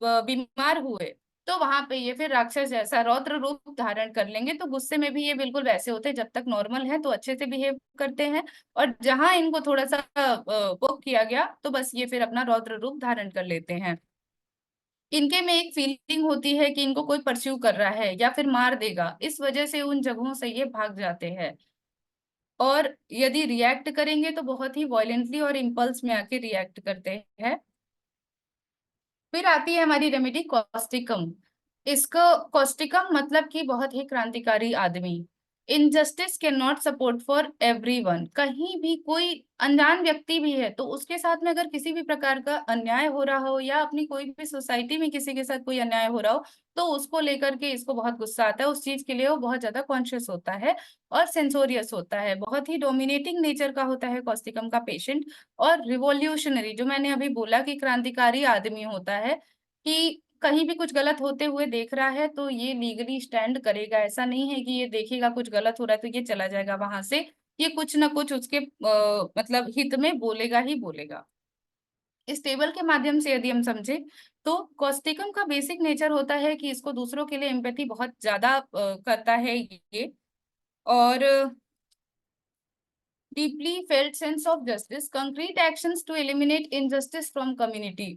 बीमार हुए तो वहां पे ये फिर राक्षस जैसा रौद्र रूप धारण कर लेंगे। तो गुस्से में भी ये बिल्कुल वैसे होते हैं, जब तक नॉर्मल है तो अच्छे से बिहेव करते हैं, और जहां इनको थोड़ा सा पोक किया गया तो बस ये फिर अपना रौद्र रूप धारण कर लेते हैं। इनके में एक फीलिंग होती है कि इनको कोई परस्यू कर रहा है या फिर मार देगा, इस वजह से उन जगहों से ये भाग जाते हैं। और यदि रिएक्ट करेंगे तो बहुत ही वॉयलेंटली और इम्पल्स में आके रिएक्ट करते हैं। फिर आती है हमारी रेमेडी कॉस्टिकम। इसको कॉस्टिकम मतलब कि बहुत ही क्रांतिकारी आदमी। Injustice can not support for everyone. कहीं भी कोई अनजान व्यक्ति भी है तो उसके साथ में अगर किसी भी प्रकार का अन्याय हो रहा हो, या अपनी कोई भी सोसाइटी में किसी के साथ कोई अन्याय हो रहा हो, तो उसको लेकर के इसको बहुत गुस्सा आता है, उस चीज के लिए वो बहुत ज्यादा कॉन्शियस होता है और सेंसोरियस होता है, बहुत ही डोमिनेटिंग नेचर का होता है कॉस्टिकम का पेशेंट। और रिवॉल्यूशनरी, जो मैंने अभी बोला कि क्रांतिकारी आदमी होता है, कि कहीं भी कुछ गलत होते हुए देख रहा है तो ये लीगली स्टैंड करेगा। ऐसा नहीं है कि ये देखेगा कुछ गलत हो रहा है तो ये चला जाएगा वहां से, ये कुछ ना कुछ उसके मतलब हित में बोलेगा ही बोलेगा। इस टेबल के माध्यम से यदि हम समझे तो कॉस्टिकम का बेसिक नेचर होता है कि इसको दूसरों के लिए एम्पैथी बहुत ज्यादा करता है ये, और deeply felt sense of justice, concrete actions to eliminate injustice from community.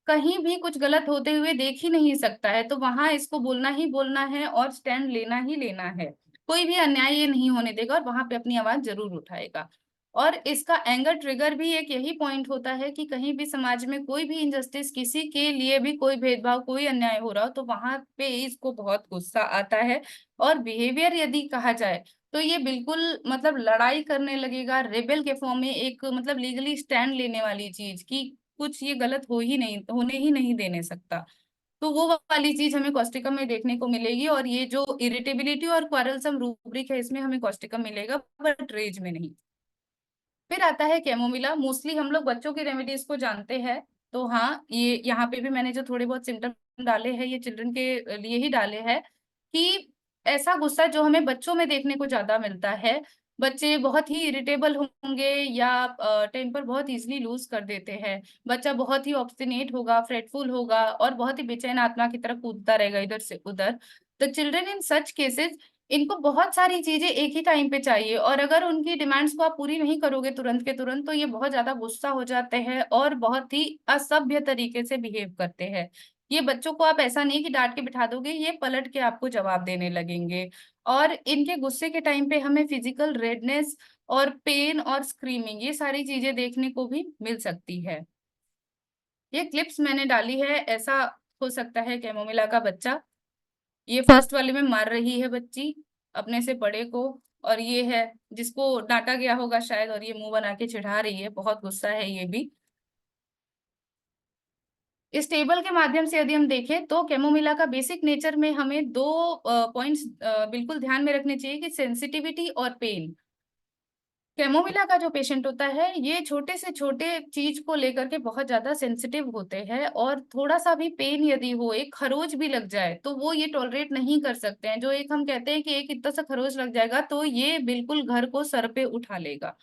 कहीं भी कुछ गलत होते हुए देख ही नहीं सकता है तो वहां इसको बोलना ही बोलना है और स्टैंड लेना ही लेना है। कोई भी अन्याय ये नहीं होने देगा और वहां पे अपनी आवाज जरूर उठाएगा। और इसका एंगर ट्रिगर भी एक यही पॉइंट होता है कि कहीं भी समाज में कोई भी इनजस्टिस, किसी के लिए भी कोई भेदभाव, कोई अन्याय हो रहा हो तो वहां पे इसको बहुत गुस्सा आता है। और बिहेवियर यदि कहा जाए तो ये बिल्कुल मतलब लड़ाई करने लगेगा, रेबेल के फॉर्म में, एक मतलब लीगली स्टैंड लेने वाली चीज की कुछ ये गलत हो ही नहीं, होने ही नहीं देने सकता। तो वो वाली चीज हमें कॉस्टिकम में देखने को मिलेगी। और ये जो इरिटेबिलिटी और क्वारलसम रूब्रिक है इसमें हमें कॉस्टिकम मिलेगा, बट रेज में नहीं। फिर आता है कैमोमिला। मोस्टली हम लोग बच्चों की रेमेडीज को जानते हैं, तो हाँ ये यहाँ पे भी मैंने जो थोड़े बहुत सिम्टम डाले हैं ये चिल्ड्रन के लिए ही डाले हैं, कि ऐसा गुस्सा जो हमें बच्चों में देखने को ज्यादा मिलता है। बच्चे बहुत ही इरिटेबल होंगे या टेम्पर बहुत इजीली लूज कर देते हैं। बच्चा बहुत ही ऑब्स्टिनेट होगा, फ्रेटफुल होगा और बहुत ही बेचैन आत्मा की तरफ कूदता रहेगा इधर से उधर। तो चिल्ड्रन इन सच केसेस, इनको बहुत सारी चीजें एक ही टाइम पे चाहिए, और अगर उनकी डिमांड्स को आप पूरी नहीं करोगे तुरंत के तुरंत तो ये बहुत ज्यादा गुस्सा हो जाते हैं और बहुत ही असभ्य तरीके से बिहेव करते हैं। ये बच्चों को आप ऐसा नहीं कि डांट के बिठा दोगे, ये पलट के आपको जवाब देने लगेंगे। और इनके गुस्से के टाइम पे हमें फिजिकल रेडनेस और पेन और स्क्रीमिंग, ये सारी चीजें देखने को भी मिल सकती है। ये क्लिप्स मैंने डाली है, ऐसा हो सकता है कैमोमिला का बच्चा। ये फर्स्ट वाले में मार रही है बच्ची अपने से बड़े को, और ये है जिसको डांटा गया होगा शायद, और ये मुंह बना के चिढ़ा रही है, बहुत गुस्सा है ये भी। इस टेबल के माध्यम से यदि हम देखें तो कैमोमिला का बेसिक नेचर में हमें दो पॉइंट्स बिल्कुल ध्यान में रखने चाहिए, कि सेंसिटिविटी और पेन। कैमोमिला का जो पेशेंट होता है ये छोटे से छोटे चीज को लेकर के बहुत ज्यादा सेंसिटिव होते हैं, और थोड़ा सा भी पेन यदि हो, एक खरोच भी लग जाए तो वो ये टॉलरेट नहीं कर सकते हैं। जो एक हम कहते हैं कि एक इतना सा खरोच लग जाएगा तो ये बिल्कुल घर को सर पे उठा लेगा।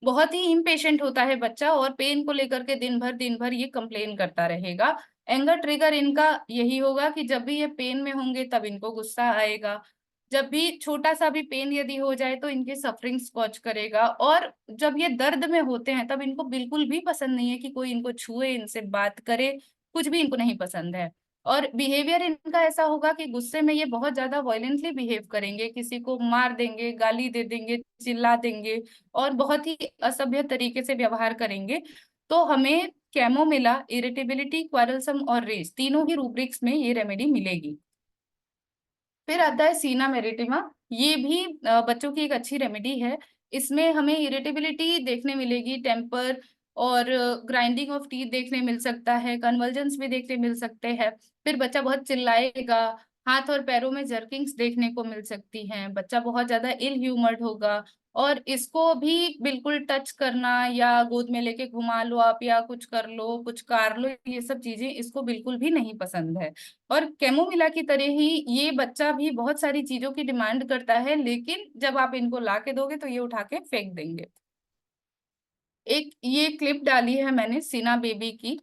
बहुत ही इम्पेशेंट होता है बच्चा, और पेन को लेकर के दिन भर ये कंप्लेन करता रहेगा। एंगर ट्रिगर इनका यही होगा कि जब भी ये पेन में होंगे तब इनको गुस्सा आएगा। जब भी छोटा सा भी पेन यदि हो जाए तो इनके सफरिंग स्कॉच करेगा, और जब ये दर्द में होते हैं तब इनको बिल्कुल भी पसंद नहीं है कि कोई इनको छुए, इनसे बात करे, कुछ भी इनको नहीं पसंद है। और बिहेवियर इनका ऐसा होगा कि गुस्से में ये बहुत ज्यादा वायलेंटली बिहेव करेंगे, किसी को मार देंगे, गाली दे देंगे, चिल्ला देंगे और बहुत ही असभ्य तरीके से व्यवहार करेंगे। तो हमें कैमोमिला, इरिटेबिलिटी, क्वारलसम और रेज, तीनों ही रूब्रिक्स में ये रेमेडी मिलेगी। फिर आता है सीना मेरिटिमा। ये भी बच्चों की एक अच्छी रेमेडी है। इसमें हमें इरिटेबिलिटी देखने मिलेगी, टेम्पर और ग्राइंडिंग ऑफ टीथ देखने मिल सकता है, कन्वर्जेंस भी देखने मिल सकते हैं। फिर बच्चा बहुत चिल्लाएगा, हाथ और पैरों में जर्किंग्स देखने को मिल सकती हैं, बच्चा बहुत ज्यादा इल ह्यूमर्ड होगा, और इसको भी बिल्कुल टच करना या गोद में लेके घुमा लो आप या कुछ कर लो, कुछ कार लो, ये सब चीजें इसको बिल्कुल भी नहीं पसंद है। और कैमोमिला की तरह ही ये बच्चा भी बहुत सारी चीजों की डिमांड करता है, लेकिन जब आप इनको ला के दोगे तो ये उठा के फेंक देंगे। एक ये क्लिप डाली है मैंने सीना बेबी की।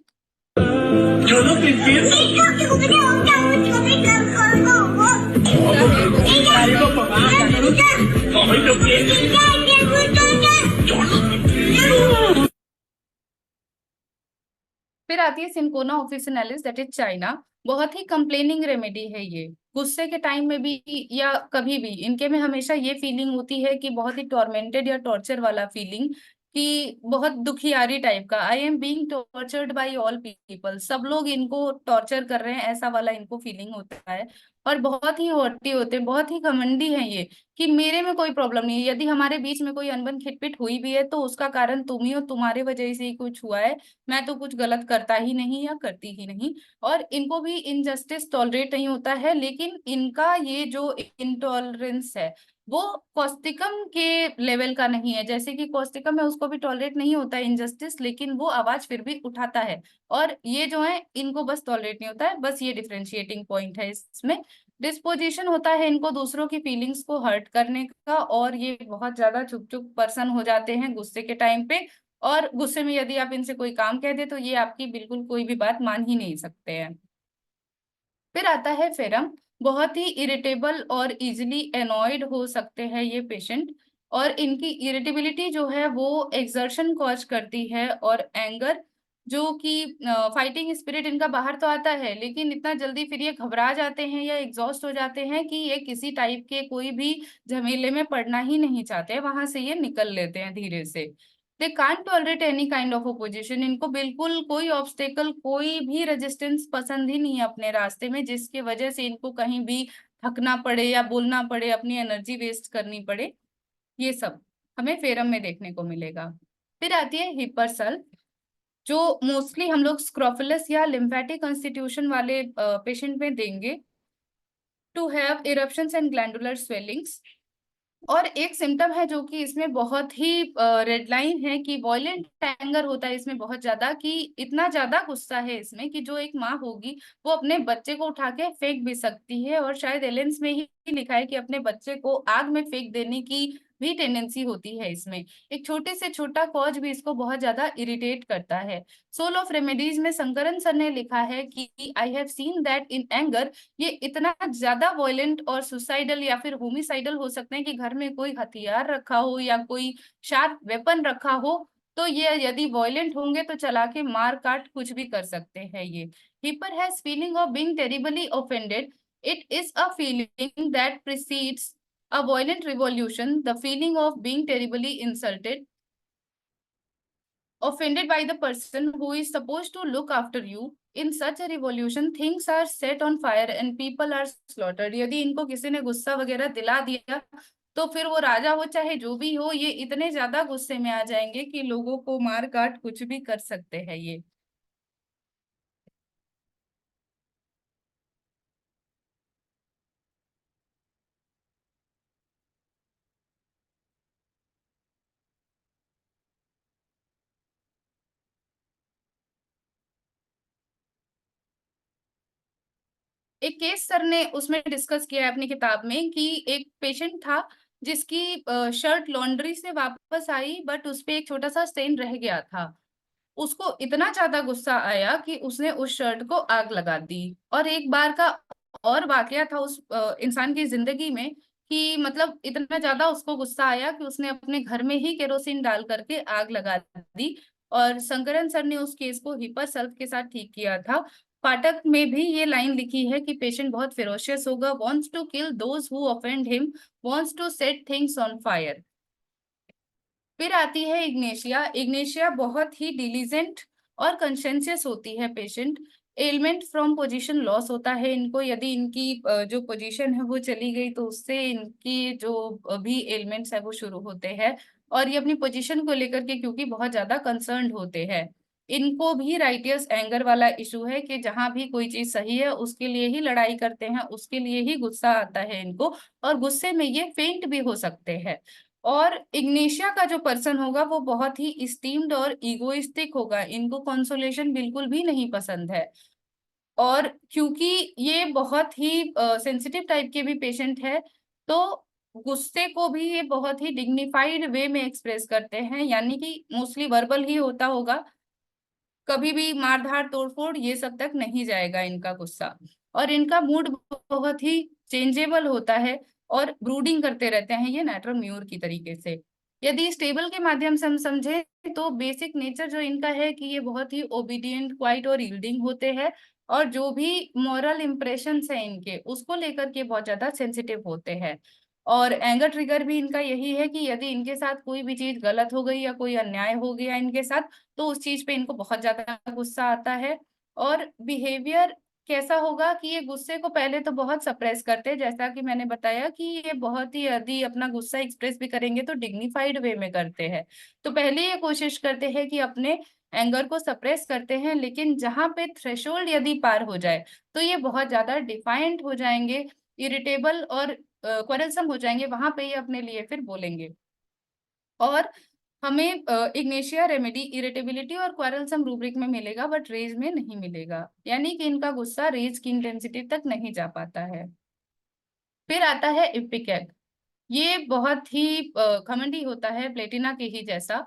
फिर आती है cinchona officinalis, that is China. बहुत ही कंप्लेनिंग रेमेडी है ये। गुस्से के टाइम में भी या कभी भी इनके में हमेशा ये फीलिंग होती है कि बहुत ही टॉर्मेंटेड या टॉर्चर वाला फीलिंग, कि बहुत दुखियारी टाइप का, I am being tortured by all people, सब लोग इनको टॉर्चर कर रहे हैं, ऐसा वाला इनको फीलिंग होता है। और बहुत ही हॉटी होते हैं, बहुत ही घमंडी है ये, कि मेरे में कोई प्रॉब्लम नहीं है, यदि हमारे बीच में कोई अनबन खिटपिट हुई भी है तो उसका कारण तुम ही हो, तुम्हारे वजह से ही कुछ हुआ है, मैं तो कुछ गलत करता ही नहीं या करती ही नहीं। और इनको भी इनजस्टिस टॉलरेट नहीं होता है, लेकिन इनका ये जो इंटॉलरेंस है वो कॉस्टिकम के लेवल का नहीं है। जैसे कि कॉस्टिकम है, उसको भी टॉलरेट नहीं होता है इनजस्टिस, लेकिन वो आवाज फिर भी उठाता है। और ये जो है इनको बस टॉलरेट नहीं होता है, बस ये डिफरेंशिएटिंग पॉइंट है इसमें। डिस्पोजिशन होता है इनको दूसरों की फीलिंग्स को हर्ट करने का, और ये बहुत ज्यादा चुप चुप पर्सन हो जाते हैं गुस्से के टाइम पे। और गुस्से में यदि आप इनसे कोई काम कह दे तो ये आपकी बिल्कुल कोई भी बात मान ही नहीं सकते हैं। फिर आता है फेरम। बहुत ही इरिटेबल और इजिली एनॉयड हो सकते हैं ये पेशेंट, और इनकी इरिटेबिलिटी जो है वो एक्सर्शन कॉज करती है और एंगर, जो कि फाइटिंग स्पिरिट इनका बाहर तो आता है, लेकिन इतना जल्दी फिर ये घबरा जाते हैं या एग्जॉस्ट हो जाते हैं कि ये किसी टाइप के कोई भी झमेले में पड़ना ही नहीं चाहते, वहां से ये निकल लेते हैं धीरे से। They can't tolerate any kind of opposition, इनको बिल्कुल कोई ऑब्स्टेकल, कोई भी रेजिस्टेंस पसंद ही नहीं है अपने रास्ते में, जिसकी वजह से इनको कहीं भी थकना पड़े या बोलना पड़े, अपनी एनर्जी वेस्ट करनी पड़े। ये सब हमें फेरम में देखने को मिलेगा। फिर आती है हिपरसल, जो मोस्टली हम लोग स्क्रोफुलस या लिम्फेटिक कंस्टिट्यूशन वाले पेशेंट में देंगे। To have eruptions and glandular swellings. और एक सिम्टम है जो कि इसमें बहुत ही रेड लाइन है, कि वॉयलेंट एंगर होता है इसमें बहुत ज्यादा, कि इतना ज्यादा गुस्सा है इसमें कि जो एक माँ होगी वो अपने बच्चे को उठा के फेंक भी सकती है, और शायद एलेंस में ही लिखा है कि अपने बच्चे को आग में फेंक देने की भी टेंडेंसी होती है इसमें। एक छोटे से छोटा कॉज भी इसको बहुत ज्यादा इरिटेट करता है। सोल ऑफ रेमेडीज में शंकरन सर ने लिखा है कि I have seen that in anger, ये इतना ज्यादा वॉयलेंट और सुसाइडल या फिर होमिसाइडल हो सकते हैं कि घर में कोई हथियार रखा हो या कोई शार्प वेपन रखा हो, तो ये यदि वॉयलेंट होंगे तो चला के मार काट कुछ भी कर सकते हैं ये। Hepar has feeling of being terribly offended. It is a feeling that precedes a violent revolution, the feeling of being terribly insulted, offended by the person who is supposed to look after you. In such a revolution, things are set on fire and people are slaughtered. यदि इनको किसी ने गुस्सा वगैरह दिला दिया तो फिर वो राजा हो चाहे जो भी हो, ये इतने ज्यादा गुस्से में आ जाएंगे कि लोगों को मार काट कुछ भी कर सकते हैं ये। एक केस सर ने उसमें डिस्कस किया है अपनी किताब में, कि एक पेशेंट था जिसकी शर्ट लॉन्ड्री से वापस आई, बट उसपे एक छोटा सा स्टेन रह गया था। उसको इतना ज्यादा गुस्सा आया कि उसने उस शर्ट को आग लगा दी। और एक बार का और वाकया था उस इंसान की जिंदगी में, कि मतलब इतना ज्यादा उसको गुस्सा आया कि उसने अपने घर में ही केरोसिन डाल करके आग लगा दी। और शंकरन सर ने उस केस को हिपर सल्फ के साथ ठीक किया था। पाठक में भी ये लाइन लिखी है कि पेशेंट बहुत फेरोशियस होगा, wants to kill those who offend him, wants to set things on fire. फिर आती है इग्नेशिया। इग्नेशिया बहुत ही डिलीजेंट और कंशेंशियस होती है patient. Element from position loss होता है इनको, यदि इनकी जो पोजीशन है वो चली गई तो उससे इनकी जो भी एलिमेंट्स है वो शुरू होते हैं। और ये अपनी पोजीशन को लेकर के क्योंकि बहुत ज्यादा कंसर्न्ड होते हैं। इनको भी राइटियस एंगर वाला इशू है, कि जहां भी कोई चीज सही है उसके लिए ही लड़ाई करते हैं, उसके लिए ही गुस्सा आता है इनको, और गुस्से में ये फेंट भी हो सकते हैं। और इग्नेशिया का जो पर्सन होगा वो बहुत ही इस्टीम्ड और इगोइस्टिक होगा, इनको कंसोलेशन बिल्कुल भी नहीं पसंद है। और क्योंकि ये बहुत ही सेंसिटिव टाइप के भी पेशेंट है, तो गुस्से को भी ये बहुत ही डिग्निफाइड वे में एक्सप्रेस करते हैं, यानी कि मोस्टली वर्बल ही होता होगा, कभी भी मारधाड़ तोड़फोड़ ये सब तक नहीं जाएगा इनका गुस्सा। और इनका मूड बहुत ही चेंजेबल होता है और ब्रूडिंग करते रहते हैं ये नेचुरल म्यूर की तरीके से। यदि स्टेबल के माध्यम से हम समझे तो बेसिक नेचर जो इनका है कि ये बहुत ही ओबीडियंट, क्वाइट और यील्डिंग होते हैं, और जो भी मॉरल इम्प्रेशंस है इनके उसको लेकर के बहुत ज्यादा सेंसिटिव होते हैं। और एंगर ट्रिगर भी इनका यही है कि यदि इनके साथ कोई भी चीज गलत हो गई या कोई अन्याय हो गया इनके साथ, तो उस चीज पे इनको बहुत ज्यादा गुस्सा आता है। और बिहेवियर कैसा होगा कि ये गुस्से को पहले तो बहुत सप्रेस करते हैं, जैसा कि मैंने बताया कि ये बहुत ही, यदि अपना गुस्सा एक्सप्रेस भी करेंगे तो डिग्निफाइड वे में करते हैं। तो पहले ये कोशिश करते हैं कि अपने एंगर को सप्रेस करते हैं, लेकिन जहां पे थ्रेशोल्ड यदि पार हो जाए तो ये बहुत ज्यादा डिफाइंट हो जाएंगे, इरिटेबल और क्वेरलसम हो जाएंगे, वहां पे ये अपने लिए फिर बोलेंगे। और हमें इग्नेशिया रेमेडी इरिटेबिलिटी और क्वेरलसम रूब्रिक में मिलेगा, बट रेज में नहीं मिलेगा, यानी कि इनका गुस्सा रेज की इंटेंसिटी तक नहीं जा पाता है। फिर आता है इपिकैक। ये बहुत ही घमंडी होता है, प्लेटिना के ही जैसा।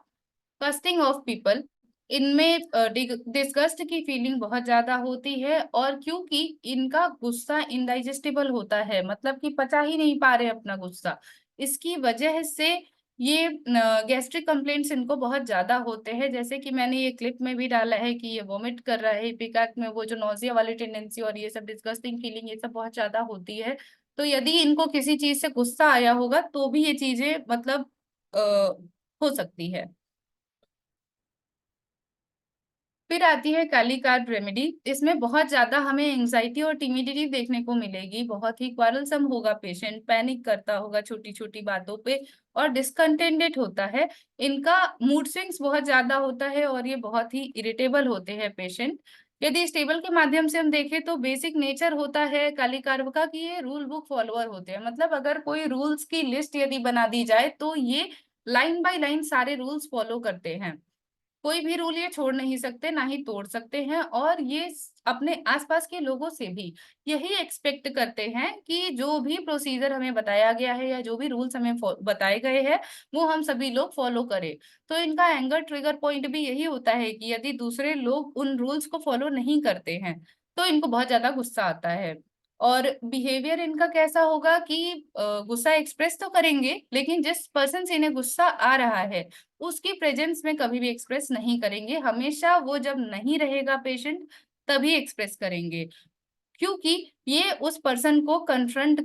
कस्टिंग ऑफ पीपल, इनमें डिस्गस्ट की फीलिंग बहुत ज्यादा होती है, और क्योंकि इनका गुस्सा इनडाइजेस्टिबल होता है, मतलब कि पचा ही नहीं पा रहे अपना गुस्सा, इसकी वजह से ये गैस्ट्रिक कंप्लेंट्स इनको बहुत ज्यादा होते हैं। जैसे कि मैंने ये क्लिप में भी डाला है कि ये वोमिट कर रहा है, पिकाक में वो जो नोजिया वाली टेंडेंसी और ये सब डिस्गस्टिंग फीलिंग ये सब बहुत ज्यादा होती है। तो यदि इनको किसी चीज से गुस्सा आया होगा तो भी ये चीजें मतलब हो सकती है। फिर आती है कालीकार्ड रेमेडी। इसमें बहुत ज्यादा हमें एंजाइटी और टिमिडिटी देखने को मिलेगी, बहुत ही क्वारलसम होगा पेशेंट, पैनिक करता होगा छोटी छोटी बातों पे और डिसकंटेंटेड होता है। इनका मूड स्विंग्स बहुत ज्यादा होता है और ये बहुत ही इरिटेबल होते हैं पेशेंट। यदि स्टेबल के माध्यम से हम देखें तो बेसिक नेचर होता है कालीकार्ब का कि ये रूल बुक फॉलोअर होते हैं, मतलब अगर कोई रूल्स की लिस्ट यदि बना दी जाए तो ये लाइन बाय लाइन सारे रूल्स फॉलो करते हैं, कोई भी रूल ये छोड़ नहीं सकते, ना ही तोड़ सकते हैं। और ये अपने आसपास के लोगों से भी यही एक्सपेक्ट करते हैं कि जो भी प्रोसीजर हमें बताया गया है या जो भी रूल्स हमें बताए गए हैं वो हम सभी लोग फॉलो करें। तो इनका एंगर ट्रिगर पॉइंट भी यही होता है कि यदि दूसरे लोग उन रूल्स को फॉलो नहीं करते हैं तो इनको बहुत ज्यादा गुस्सा आता है। और बिहेवियर इनका कैसा होगा कि गुस्सा एक्सप्रेस तो करेंगे, लेकिन जिस पर्सन से इन्हें गुस्सा आ रहा है उसकी प्रेजेंस में कभी भी एक्सप्रेस नहीं करेंगे, हमेशा वो जब नहीं रहेगा पेशेंट तभी एक्सप्रेस करेंगे, क्योंकि ये उस पर्सन को कन्फ्रंट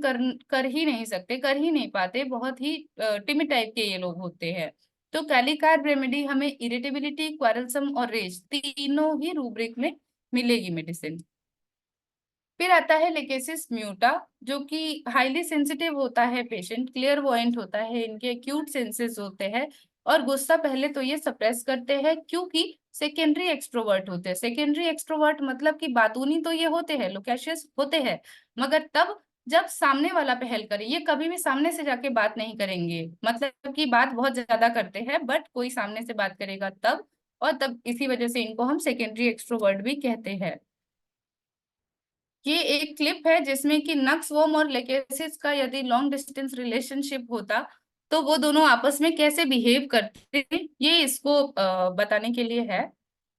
कर ही नहीं सकते, कर ही नहीं पाते, बहुत ही टिमिड टाइप के ये लोग होते हैं। तो कैलिकार्ब रेमेडी हमें इरिटेबिलिटी, क्वारलसम और रेज तीनों ही रूब्रिक में मिलेगी मेडिसिन। फिर आता है लेकेसिस म्यूटा, जो कि हाईली सेंसिटिव होता है पेशेंट, क्लियर वॉइंट होता है, इनके एक्यूट सेंसेस होते हैं और गुस्सा पहले तो ये सप्रेस करते हैं क्योंकि सेकेंडरी एक्सट्रोवर्ट होते हैं। सेकेंडरी एक्सट्रोवर्ट मतलब कि बातूनी तो ये होते हैं, लोकेशियस होते हैं, मगर तब जब सामने वाला पहल करे, ये कभी भी सामने से जाके बात नहीं करेंगे, मतलब कि बात बहुत ज्यादा करते हैं बट कोई सामने से बात करेगा तब, और तब इसी वजह से इनको हम सेकेंडरी एक्सट्रोवर्ट भी कहते हैं। ये एक क्लिप है जिसमें कि नक्सवॉर्म और लेकेसिस का यदि लॉन्ग डिस्टेंस रिलेशनशिप होता तो वो दोनों आपस में कैसे बिहेव करते, ये इसको बताने के लिए है।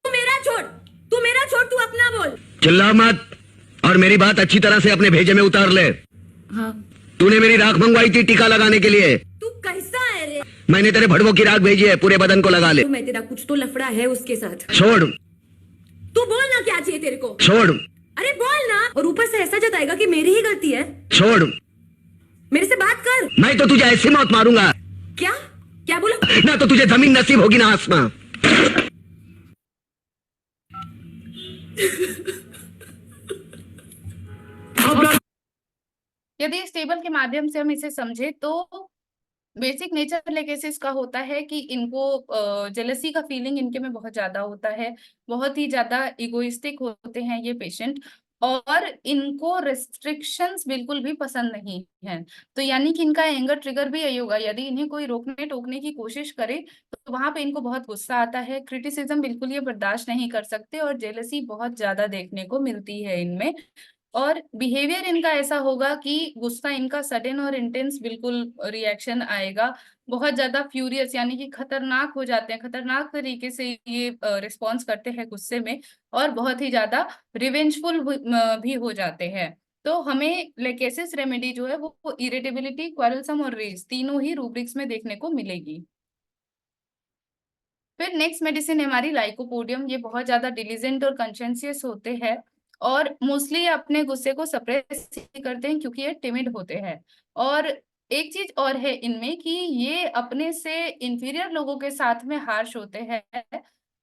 तू मेरा छोड़, तू अपना बोल। चिल्ला मत और मेरी बात अच्छी तरह से अपने भेजे में उतार ले। हाँ। तूने मेरी राख मंगवाई थी टीका लगाने के लिए। तू कैसा है रे? मैंने तेरे भड़वों की राख भेजी है, पूरे बदन को लगा ले। मैं तेरा कुछ तो लफड़ा है उसके साथ। छोड़। तू बोल ना क्या चाहिए तेरे को। छोड़। अरे बोल ना, और ऊपर से ऐसा जताएगा कि मेरी ही गलती है। छोड़। मेरे से बात कर। मैं तो तुझे ऐसी मौत मारूंगा। क्या क्या बोला? ना तो तुझे जमीन नसीब होगी ना आसमां। यदि इस टेबल के माध्यम से हम इसे समझे तो बेसिक नेचर लेकेसिस का होता है कि इनको जेलसी का फीलिंग इनके में बहुत ज्यादा होता है, बहुत ही ज्यादा इगोइस्टिक होते हैं ये पेशेंट, और इनको रिस्ट्रिक्शंस बिल्कुल भी पसंद नहीं है। तो यानी कि इनका एंगर ट्रिगर भी यही होगा, यदि इन्हें कोई रोकने टोकने की कोशिश करे तो वहां पे इनको बहुत गुस्सा आता है, क्रिटिसिज्म बिल्कुल ये बर्दाश्त नहीं कर सकते और जेलसी बहुत ज्यादा देखने को मिलती है इनमें। और बिहेवियर इनका ऐसा होगा कि गुस्सा इनका सडन और इंटेंस बिल्कुल रिएक्शन आएगा, बहुत ज्यादा फ्यूरियस यानी कि खतरनाक हो जाते हैं, खतरनाक तरीके से ये रिस्पॉन्स करते हैं गुस्से में, और बहुत ही ज्यादा रिवेंजफुल भी हो जाते हैं। तो हमें लेकेसिस रेमेडी जो है वो इरिटेबिलिटी, क्वेरलसम और रेज तीनों ही रूब्रिक्स में देखने को मिलेगी। फिर नेक्स्ट मेडिसिन है हमारी लाइकोपोडियम। ये बहुत ज्यादा डिलीजेंट और कॉन्शियस होते हैं और मोस्टली अपने गुस्से को सप्रेस करते हैं क्योंकि ये टिमिड होते हैं। और एक चीज और है इनमें कि ये अपने से इंफीरियर लोगों के साथ में हार्श होते हैं,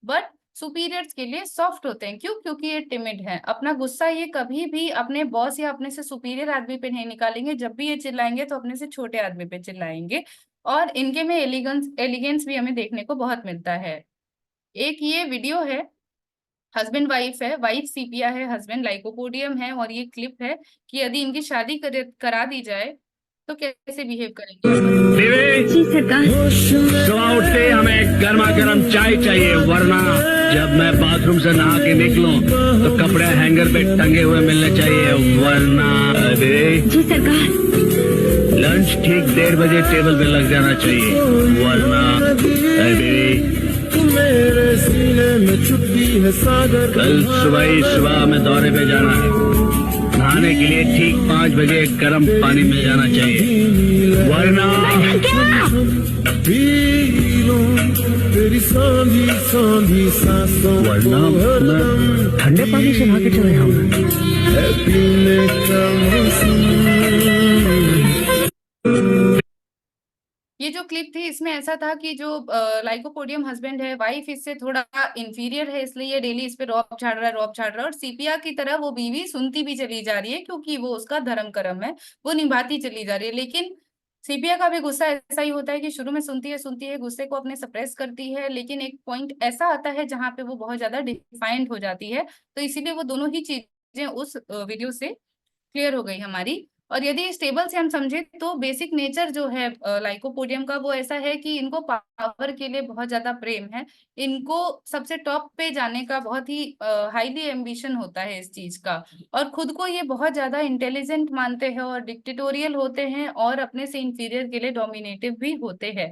बट सुपीरियर्स के लिए सॉफ्ट होते हैं। क्यों? क्योंकि ये टिमिड हैं। अपना गुस्सा ये कभी भी अपने बॉस या अपने से सुपीरियर आदमी पे नहीं निकालेंगे, जब भी ये चिल्लाएंगे तो अपने से छोटे आदमी पे चिल्लाएंगे। और इनके में एलिगेंस भी हमें देखने को बहुत मिलता है। एक ये वीडियो है, हस्बैंड वाइफ है, वाइफ सीपिया है, हस्बैंड लाइकोपोडियम है, और ये क्लिप है कि यदि इनकी शादी करा दी जाए तो कैसे बिहेव करेंगे। बीवी, जी सरकार। सुबह उठते ही हमें गर्मा गर्म चाय चाहिए, वरना जब मैं बाथरूम से नहा के निकलूं तो कपड़े हैंगर पे टंगे हुए मिलने चाहिए, वरना बीवी, जी सरकार। लंच ठीक 1:30 बजे टेबल पे लग जाना चाहिए, वरना बीवी, कल सुबह हमें दौरे पे जाना है, नहाने के लिए ठीक 5 बजे गर्म पानी मिल जाना चाहिए, वरना मैं ठंडे पानी से नहा के चले आऊंगा। ये जो क्लिप थी इसमें ऐसा था कि जो लाइकोपोडियम हस्बैंड है, वाइफ इससे थोड़ा इंफीरियर है, इसलिए ये डेली इस पे रौब झाड़ रहा है, और सीपिया की तरह वो बीवी सुनती भी चली जा रही है क्योंकि वो उसका धर्म कर्म है, वो निभाती चली जा रही है। लेकिन सीपिया का भी गुस्सा ऐसा ही होता है कि शुरू में सुनती है, गुस्से को अपने सप्रेस करती है, लेकिन एक पॉइंट ऐसा आता है जहां पे वो बहुत ज्यादा डिफाइंड हो जाती है। तो इसीलिए वो दोनों ही चीजें उस वीडियो से क्लियर हो गई हमारी। और यदि स्टेबल से हम समझे तो बेसिक नेचर जो है लाइकोपोडियम का वो ऐसा है कि इनको पावर के लिए बहुत ज्यादा प्रेम है, इनको सबसे टॉप पे जाने का बहुत ही हाईली एम्बिशन होता है इस चीज का, और खुद को ये बहुत ज्यादा इंटेलिजेंट मानते हैं और डिक्टेटोरियल होते हैं और अपने से इंफीरियर के लिए डोमिनेटिव भी होते हैं।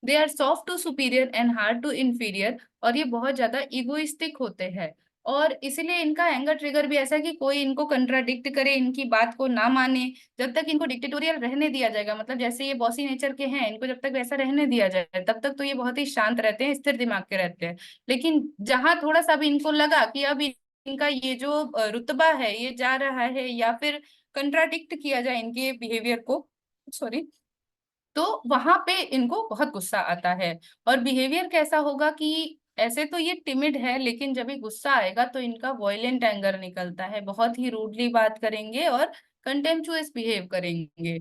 They are soft to superior and hard to inferior, और ये बहुत ज्यादा इगोइस्टिक होते हैं। और इसीलिए इनका एंगर ट्रिगर भी ऐसा है कि कोई इनको कंट्राडिक्ट करे, इनकी बात को ना माने, जब तक इनको डिक्टेटोरियल रहने दिया जाएगा, मतलब जैसे ये बॉसी नेचर के हैं, इनको जब तक वैसा रहने दिया जाए तब तक तो ये बहुत ही शांत रहते हैं, स्थिर दिमाग के रहते हैं। लेकिन जहां थोड़ा सा भी इनको लगा कि अब इनका ये जो रुतबा है ये जा रहा है, या फिर कंट्राडिक्ट किया जाए इनके बिहेवियर को, सॉरी, तो वहां पे इनको बहुत गुस्सा आता है। और बिहेवियर कैसा होगा कि ऐसे तो ये टिमिड है, लेकिन जब भी गुस्सा आएगा तो इनका वॉयलेंट एंगर निकलता है, बहुत ही रूडली बात करेंगे और कंटेम्पचुअस बिहेव करेंगे।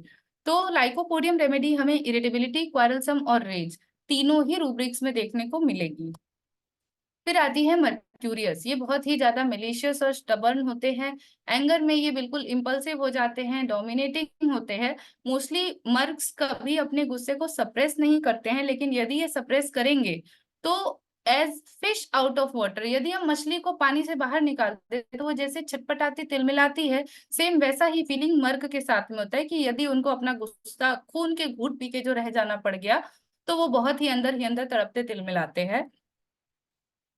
तो लाइकोपोडियम रेमेडी हमें इरिटेबिलिटी, क्वारलसम और रेज तीनों ही रूब्रिक्स में देखने को मिलेगी। फिर आती है मर्क्यूरियस। ये बहुत ही ज्यादा मेलिशियस और स्टबर्न होते हैं, एंगर में ये बिल्कुल इम्पल्सिव हो जाते हैं, डोमिनेटिंग होते हैं। मोस्टली मर्क्स कभी अपने गुस्से को सप्रेस नहीं करते हैं, लेकिन यदि ये सप्रेस करेंगे तो as fish out of water, यदि हम मछली को पानी से बाहर निकालते तो वो जैसे छटपटाती तिलमिलाती है, सेम वैसा ही फीलिंग मर्क के साथ में होता है कि यदि उनको अपना गुस्सा खून के घूंट पी के जो रह जाना पड़ गया तो वो बहुत ही अंदर तड़पते तिलमिलाते हैं।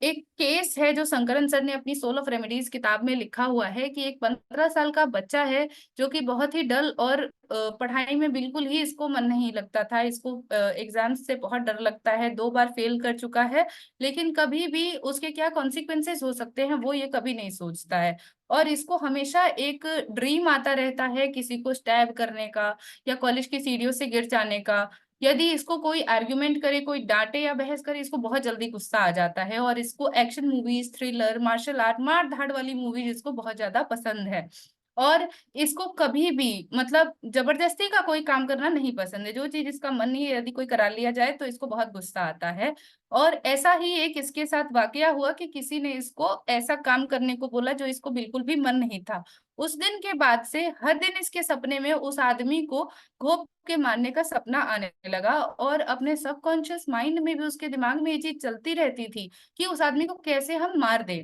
एक केस है जो शंकरन सर ने अपनी सोल ऑफ रेमेडीज किताब में लिखा हुआ है कि एक 15 साल का बच्चा है जो कि बहुत ही डल और पढ़ाई में बिल्कुल ही इसको मन नहीं लगता था, इसको एग्जाम से बहुत डर लगता है, 2 बार फेल कर चुका है, लेकिन कभी भी उसके क्या कॉन्सिक्वेंसेस हो सकते हैं वो ये कभी नहीं सोचता है। और इसको हमेशा एक ड्रीम आता रहता है किसी को स्टैब करने का या कॉलेज की सीढ़ियों से गिर जाने का। यदि इसको कोई आर्ग्यूमेंट करे, कोई डांटे या बहस करे, इसको बहुत जल्दी गुस्सा आ जाता है, और इसको action movies, thriller, martial art, मार धाड़ वाली मूवीज इसको बहुत ज्यादा पसंद है। और इसको कभी भी मतलब जबरदस्ती का कोई काम करना नहीं पसंद है। जो चीज इसका मन नहीं है यदि कोई करा लिया जाए तो इसको बहुत गुस्सा आता है। और ऐसा ही एक इसके साथ वाकया हुआ कि किसी ने इसको ऐसा काम करने को बोला जो इसको बिल्कुल भी मन नहीं था। उस दिन के बाद से हर दिन इसके सपने में उस आदमी को घोप के मारने का सपना आने लगा, और अपने सबकॉन्शियस माइंड में भी उसके दिमाग में ये चीज चलती रहती थी कि उस आदमी को कैसे हम मार दें।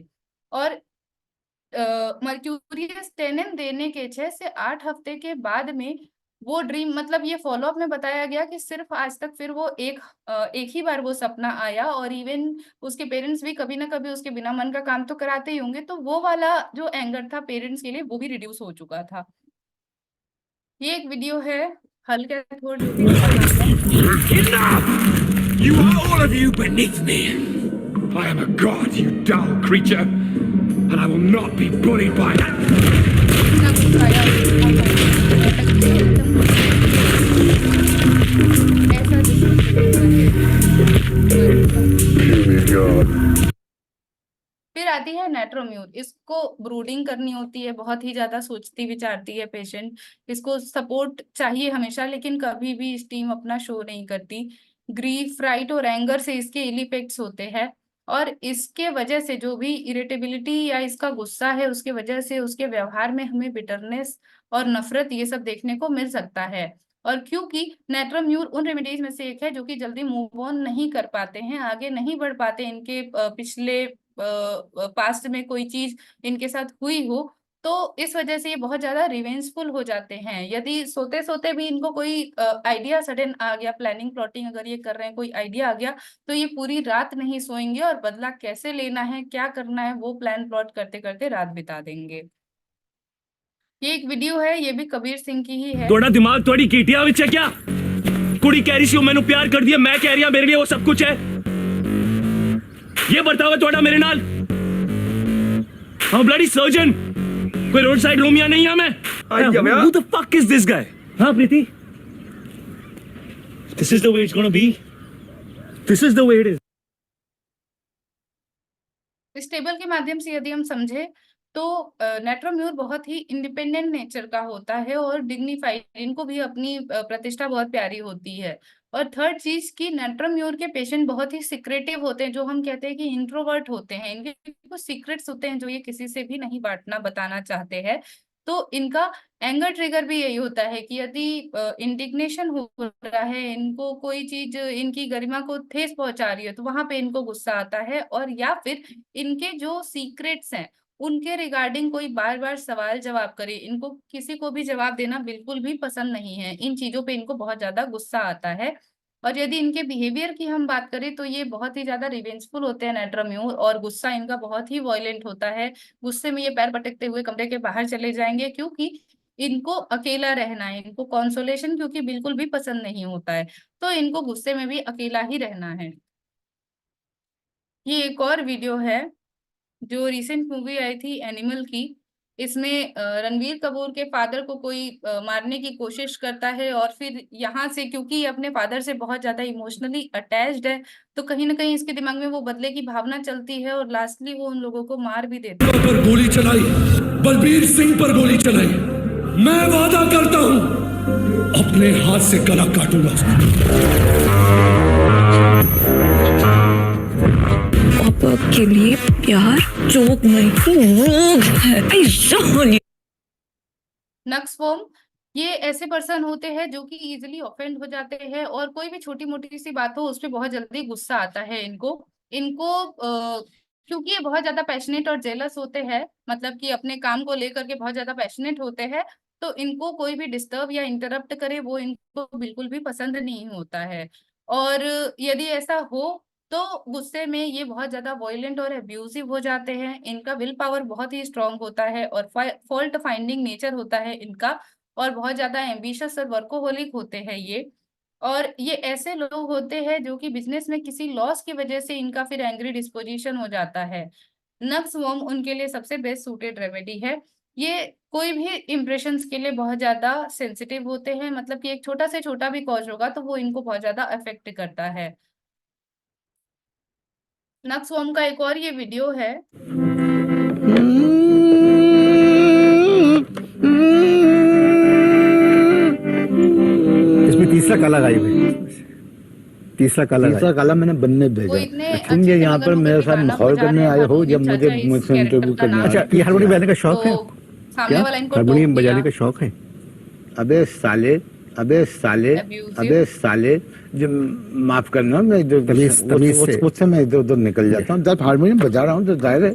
और मर्क्यूरियस टेनिन देने के 6 से 8 हफ्ते के बाद में वो ड्रीम मतलब ये फॉलोअप में बताया गया कि सिर्फ आज तक फिर वो एक ही बार वो सपना आया, और इवन उसके पेरेंट्स भी कभी ना कभी उसके बिना मन का काम तो कराते ही होंगे, तो वो वाला जो एंगर था पेरेंट्स के लिए वो भी रिड्यूस हो चुका था। ये एक वीडियो है हल्के थोड़ जो कि Enough! You are all of you beneath me. I am a god, you dull creature, and I will not be bullied by that. इतना कुछ आया, ऐसा फिर आती है नेट्रोम्यूर। इसको ब्रूडिंग करनी होती है, बहुत ही ज्यादा सोचती विचारती है पेशेंट, इसको सपोर्ट चाहिए हमेशा, लेकिन कभी भी स्टीम अपना शो नहीं करती। ग्रीफ, फ्राइट और एंगर से इसके इल इफेक्ट्स होते हैं, और इसके वजह से जो भी इरिटेबिलिटी या इसका गुस्सा है उसके वजह से उसके व्यवहार में हमें बिटरनेस और नफरत ये सब देखने को मिल सकता है। और क्योंकि नेट्रोम्यूर उन रेमेडीज में से एक है जो कि जल्दी मूव ऑन नहीं कर पाते हैं, आगे नहीं बढ़ पाते, इनके पिछले पास्ट में कोई चीज इनके साथ हुई हो, तो इस वजह से ये बहुत ज्यादा रिवेंजफुल हो जाते हैं। यदि सोते सोते भी इनको कोई आइडिया सडन आ गया, प्लानिंग प्लॉटिंग अगर ये कर रहे हैं, कोई आइडिया आ गया, तो ये पूरी रात नहीं सोएंगे और बदला कैसे लेना है, क्या करना है, वो प्लान प्लॉट करते करते रात बिता देंगे। ये एक वीडियो है, ये भी कबीर सिंह की ही है। थोड़ा दिमाग थोड़ी कीटिया विच है क्या? कुड़ी कह रही सी मैनू प्यार कर दिया, मैं कह रही हूं मेरे लिए वो सब कुछ है। ये बर्ताव थोड़ा मेरे नाल। I'm a bloody surgeon. कोई रोड साइड रोमिया नहीं है मैं। Who the fuck is this guy? हाँ प्रीति? This is the way it's gonna be. This is the way it is. इस टेबल के माध्यम से यदि हम समझे तो नेट्रोम्यूर बहुत ही इंडिपेंडेंट नेचर का होता है और डिग्निफाइड, इनको भी अपनी प्रतिष्ठा बहुत प्यारी होती है। और थर्ड चीज कि नेट्रोम्यूर के पेशेंट बहुत ही सीक्रेटिव होते हैं, जो हम कहते हैं कि इंट्रोवर्ट होते हैं, इनके कुछ सीक्रेट्स होते हैं जो ये किसी से भी नहीं बांटना बताना चाहते हैं। तो इनका एंगर ट्रिगर भी यही होता है कि यदि इंडिग्नेशन हो रहा है, इनको कोई चीज इनकी गरिमा को ठेस पहुंचा रही है, तो वहां पे इनको गुस्सा आता है। और या फिर इनके जो सीक्रेट्स हैं उनके रिगार्डिंग कोई बार बार सवाल जवाब करे, इनको किसी को भी जवाब देना बिल्कुल भी पसंद नहीं है, इन चीजों पे इनको बहुत ज्यादा गुस्सा आता है। और यदि इनके बिहेवियर की हम बात करें तो ये बहुत ही ज्यादा रिवेंजफुल होते हैं नेट्रोम्यूर, और गुस्सा इनका बहुत ही वॉयलेंट होता है। गुस्से में ये पैर पटकते हुए कमरे के बाहर चले जाएंगे, क्योंकि इनको अकेला रहना है, इनको कॉन्सोलेशन क्योंकि बिल्कुल भी पसंद नहीं होता है, तो इनको गुस्से में भी अकेला ही रहना है। ये एक और वीडियो है जो रिसेंट मूवी आई थी एनिमल की। इसमें रणवीर कपूर के फादर को कोई मारने की कोशिश करता है, और फिर यहाँ से क्योंकि ये अपने फादर से बहुत ज्यादा इमोशनली अटैच्ड है, तो कहीं ना कहीं इसके दिमाग में वो बदले की भावना चलती है, और लास्टली वो उन लोगों को मार भी देता है। पर गोली चलाई, बलबीर सिंह पर गोली चलाई। मैं वादा करता हूं अपने हाथ से गला काटूंगा। पापा के लिए प्यार जोक नहीं, रोग है। नक्सफोम ये ऐसे पर्सन होते हैं जो कि इजीली ऑफेंड हो जाते हैं, और कोई भी छोटी मोटी सी बात हो उस पर बहुत जल्दी गुस्सा आता है इनको। क्योंकि ये बहुत ज्यादा पैशनेट और जेलस होते हैं, मतलब कि अपने काम को लेकर के बहुत ज्यादा पैशनेट होते हैं, तो इनको कोई भी डिस्टर्ब या इंटरप्ट करे वो इनको बिल्कुल भी पसंद नहीं होता है। और यदि ऐसा हो तो गुस्से में ये बहुत ज्यादा वॉयलेंट और अब्यूजिव हो जाते हैं। इनका विल पावर बहुत ही स्ट्रांग होता है, और फॉल्ट फाइंडिंग नेचर होता है इनका, और बहुत ज्यादा एम्बिशियस और वर्कोहोलिक होते हैं ये। और ये ऐसे लोग होते हैं जो कि बिजनेस में किसी लॉस की वजह से इनका फिर एंग्री डिस्पोजिशन हो जाता है। नक्स वॉर्म उनके लिए सबसे बेस्ट सूटेड रेमेडी है। ये कोई भी इम्प्रेशंस के लिए बहुत ज्यादा सेंसिटिव होते हैं, मतलब कि एक छोटा से छोटा भी कॉज होगा तो वो इनको बहुत ज्यादा अफेक्ट करता है। नक्सवॉर्म का एक और ये वीडियो है। तीसरा काला गायब है, तीसरा काला मैंने बनने वो भेजा। इतने तुम अच्छे ये से यहाँ मगर पर मुझे मेरे साथ गाना माहौल बजा रहे करने हैं आए हो हारमोनियम जब मुझे चाचा इस मुझसे इंटरव्यू कैरेक्टर का करने नाम आए। अच्छा, ये हारमोनियम बजाने का शौक है? तो सामने वाला इनको हारमोनियम टोक बजाने दिया, का शौक है? अबे साले, अबे साले, Abusive। अबे साले, जो माफ करना, मैं जो उससे मैं इधर उधर निकल जाता हूँ। जब हारमोनियम बजा रहा हूँ तो जाहिर है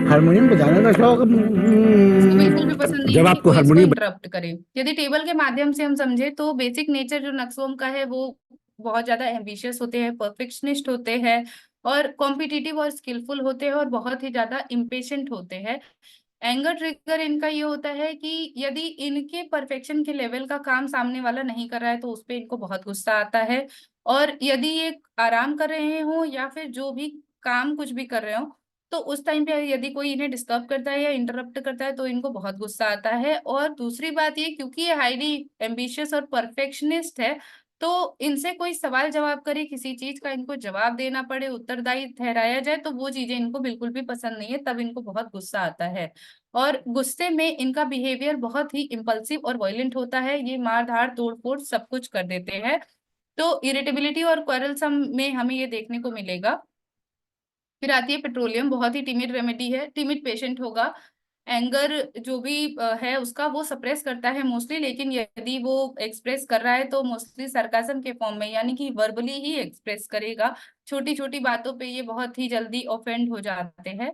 हारमोनियम बजाने का शौक। इसको बिल्कुल भी पसंद नहीं जब है कि आपको कोई इसको हारमोनियम इंटरप्ट करे। यदि टेबल के माध्यम से हम समझे तो बेसिक नेचर जो नक्सोम का है वो बहुत ज्यादा एम्बिशियस होते हैं, परफेक्शनिस्ट होते हैं और कॉम्पिटिटिव और स्किलफुल होते हैं और बहुत ही ज्यादा इम्पेशेंट होते हैं। एंगर ट्रिगर इनका ये होता है कि यदि इनके परफेक्शन के लेवल का काम सामने वाला नहीं कर रहा है तो उस पे इनको बहुत गुस्सा आता है, और यदि ये आराम कर रहे हो या फिर जो भी काम कुछ भी कर रहे हो तो उस टाइम पे यदि कोई इन्हें डिस्टर्ब करता है या इंटरप्ट करता है तो इनको बहुत गुस्सा आता है। और दूसरी बात ये, क्योंकि ये हाईली एम्बिशियस और परफेक्शनिस्ट है तो इनसे कोई सवाल जवाब करे, किसी चीज का इनको जवाब देना पड़े, उत्तरदायी ठहराया जाए तो वो चीजें इनको बिल्कुल भी पसंद नहीं है, तब इनको बहुत गुस्सा आता है। और गुस्से में इनका बिहेवियर बहुत ही इम्पल्सिव और वायलेंट होता है, ये मार धाड़ तोड़ फोड़ सब कुछ कर देते हैं। तो इरिटेबिलिटी और क्वेरलसम में हमें ये देखने को मिलेगा। फिर आती है पेट्रोलियम, बहुत ही टिमिड रेमेडी है, टिमिड पेशेंट होगा। एंगर जो भी है उसका वो सप्रेस करता है मोस्टली, लेकिन यदि वो एक्सप्रेस कर रहा है तो मोस्टली सरकाजम के फॉर्म में, यानी कि वर्बली ही एक्सप्रेस करेगा। छोटी छोटी बातों पे ये बहुत ही जल्दी ऑफेंड हो जाते हैं।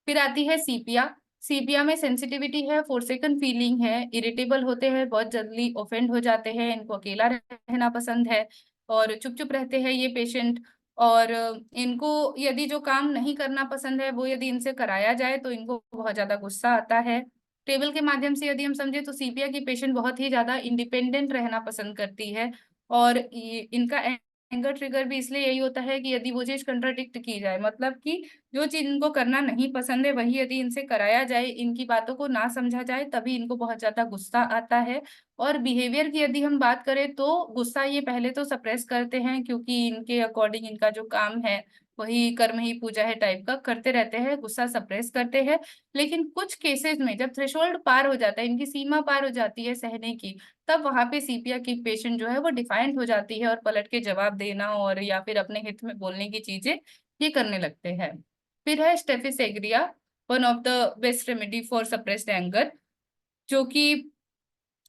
फिर आती है सीपिया। सीपिया में सेंसिटिविटी है, फोरसेकन फीलिंग है, इरिटेबल होते हैं, बहुत जल्दी ऑफेंड हो जाते हैं, इनको अकेला रहना पसंद है और चुप चुप रहते हैं ये पेशेंट। और इनको यदि जो काम नहीं करना पसंद है वो यदि इनसे कराया जाए तो इनको बहुत ज्यादा गुस्सा आता है। टेबल के माध्यम से यदि हम समझे तो सीपिया की पेशेंट बहुत ही ज्यादा इंडिपेंडेंट रहना पसंद करती है, और इनका एंगर ट्रिगर भी इसलिए यही होता है कि यदि वो चीज कंट्राडिक्ट की जाए, मतलब कि जो चीज इनको करना नहीं पसंद है वही यदि इनसे कराया जाए, इनकी बातों को ना समझा जाए, तभी इनको बहुत ज्यादा गुस्सा आता है। और बिहेवियर की यदि हम बात करें तो गुस्सा ये पहले तो सप्रेस करते हैं, क्योंकि इनके अकॉर्डिंग इनका जो काम है वही कर्म ही पूजा है टाइप का करते रहते हैं, गुस्सा सप्रेस करते हैं। लेकिन कुछ केसेस में जब थ्रेशोल्ड पार हो जाता है, इनकी सीमा पार हो जाती है सहने की, तब वहां पे सीपिया की पेशेंट जो है वो डिफाइंट हो जाती है और पलट के जवाब देना और या फिर अपने हित में बोलने की चीजें ये करने लगते हैं। फिर है staphysagria, one of the best remedy for suppressed anger, जो कि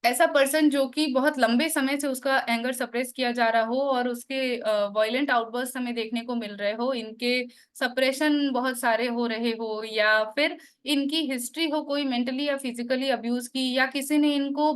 ऐसा पर्सन जो कि बहुत लंबे समय से उसका एंगर सप्रेस किया जा रहा हो और उसके वायलेंट आउटबर्स्ट हमें देखने को मिल रहे हो, इनके सप्रेशन बहुत सारे हो रहे हो, या फिर इनकी हिस्ट्री हो कोई मेंटली या फिजिकली अब्यूज की, या किसी ने इनको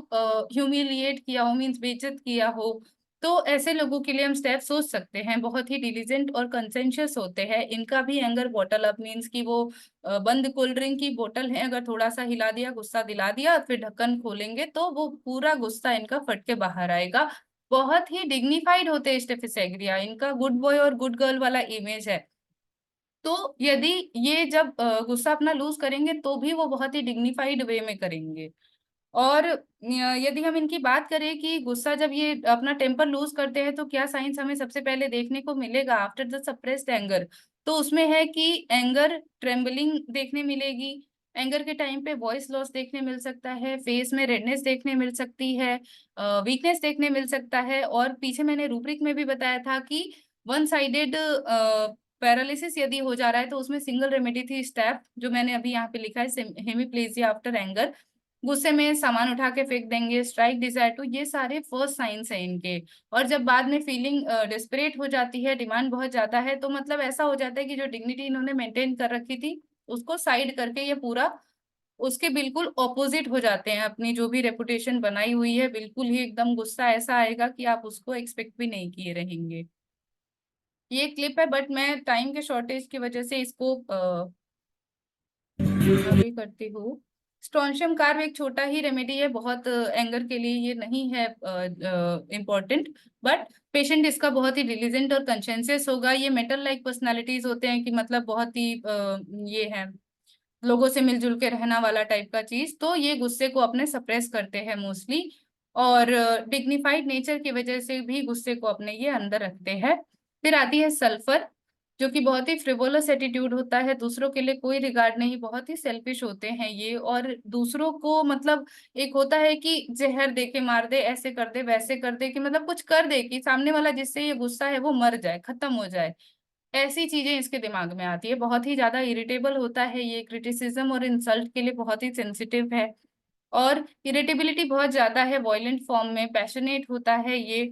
ह्यूमिलिएट किया हो, मीन्स बेइज्जत किया हो, तो ऐसे लोगों के लिए हम स्टेप सोच सकते हैं। बहुत ही डिलीजेंट और कंसेंशियस होते हैं, इनका भी एंगर बॉटल अप, मीन्स की वो बंद कोल्ड ड्रिंक की बोतल है, अगर थोड़ा सा हिला दिया, गुस्सा दिला दिया, फिर ढक्कन खोलेंगे तो वो पूरा गुस्सा इनका फट के बाहर आएगा। बहुत ही डिग्निफाइड होते हैं स्टेफिस एग्रिया, इनका गुड बॉय और गुड गर्ल वाला इमेज है। तो यदि ये जब गुस्सा अपना लूज करेंगे तो भी वो बहुत ही डिग्निफाइड वे में करेंगे। और यदि हम इनकी बात करें कि गुस्सा जब ये अपना टेम्पर लूज करते हैं तो क्या साइंस हमें सबसे पहले देखने को मिलेगा आफ्टर द सप्रेस्ड एंगर, तो उसमें है कि एंगर ट्रेम्बलिंग देखने मिलेगी, एंगर के टाइम पे वॉइस लॉस देखने मिल सकता है, फेस में रेडनेस देखने मिल सकती है, वीकनेस देखने मिल सकता है। और पीछे मैंने रूब्रिक में भी बताया था कि वन साइडेड पैरालिसिस यदि हो जा रहा है तो उसमें सिंगल रेमेडी थी स्टेप, जो मैंने अभी यहाँ पे लिखा है, हेमीप्लेजिया आफ्टर एंगर, गुस्से में सामान उठा के फेंक देंगे, स्ट्राइक डिजायर टू, ये सारे फर्स्ट साइंस हैं इनके। और जब बाद में फीलिंग डिस्परेट हो जाती है, डिमांड बहुत ज्यादा है, तो मतलब ऐसा हो जाता है कि जो डिग्निटी इन्होंने मेंटेन कर रखी थी उसको साइड करके ये पूरा उसके बिल्कुल ऑपोजिट हो जाते हैं, अपनी जो भी रेपुटेशन बनाई हुई है बिल्कुल ही एकदम गुस्सा ऐसा आएगा कि आप उसको एक्सपेक्ट भी नहीं किए रहेंगे। ये क्लिप है बट मैं टाइम के शॉर्टेज की वजह से इसको अभी करती हूँ। स्ट्रॉन्शियम कार्ब एक छोटा ही रेमेडी है, बहुत एंगर के लिए ये नहीं है इम्पोर्टेंट, बट पेशेंट इसका बहुत ही डिलीजेंट और कंशेंशियस होगा। ये मेटल लाइक पर्सनालिटीज होते हैं कि मतलब बहुत ही ये है लोगों से मिलजुल के रहना वाला टाइप का चीज, तो ये गुस्से को अपने सप्रेस करते हैं मोस्टली, और डिग्निफाइड नेचर की वजह से भी गुस्से को अपने ये अंदर रखते हैं। फिर आती है सल्फर। जो कि बहुत ही फ्रिवोलस एटीट्यूड होता है, दूसरों के लिए कोई रिगार्ड नहीं, बहुत ही सेल्फिश होते हैं ये। और दूसरों को मतलब एक होता है कि जहर दे के मार दे, ऐसे कर दे वैसे कर दे, कि मतलब कुछ कर दे कि सामने वाला जिससे ये गुस्सा है वो मर जाए, खत्म हो जाए, ऐसी चीजें इसके दिमाग में आती है। बहुत ही ज्यादा इरिटेबल होता है ये, क्रिटिसिज्म और इंसल्ट के लिए बहुत ही सेंसिटिव है। और इरिटेबिलिटी बहुत ज्यादा है, वॉयलेंट फॉर्म में, पैशनेट होता है ये।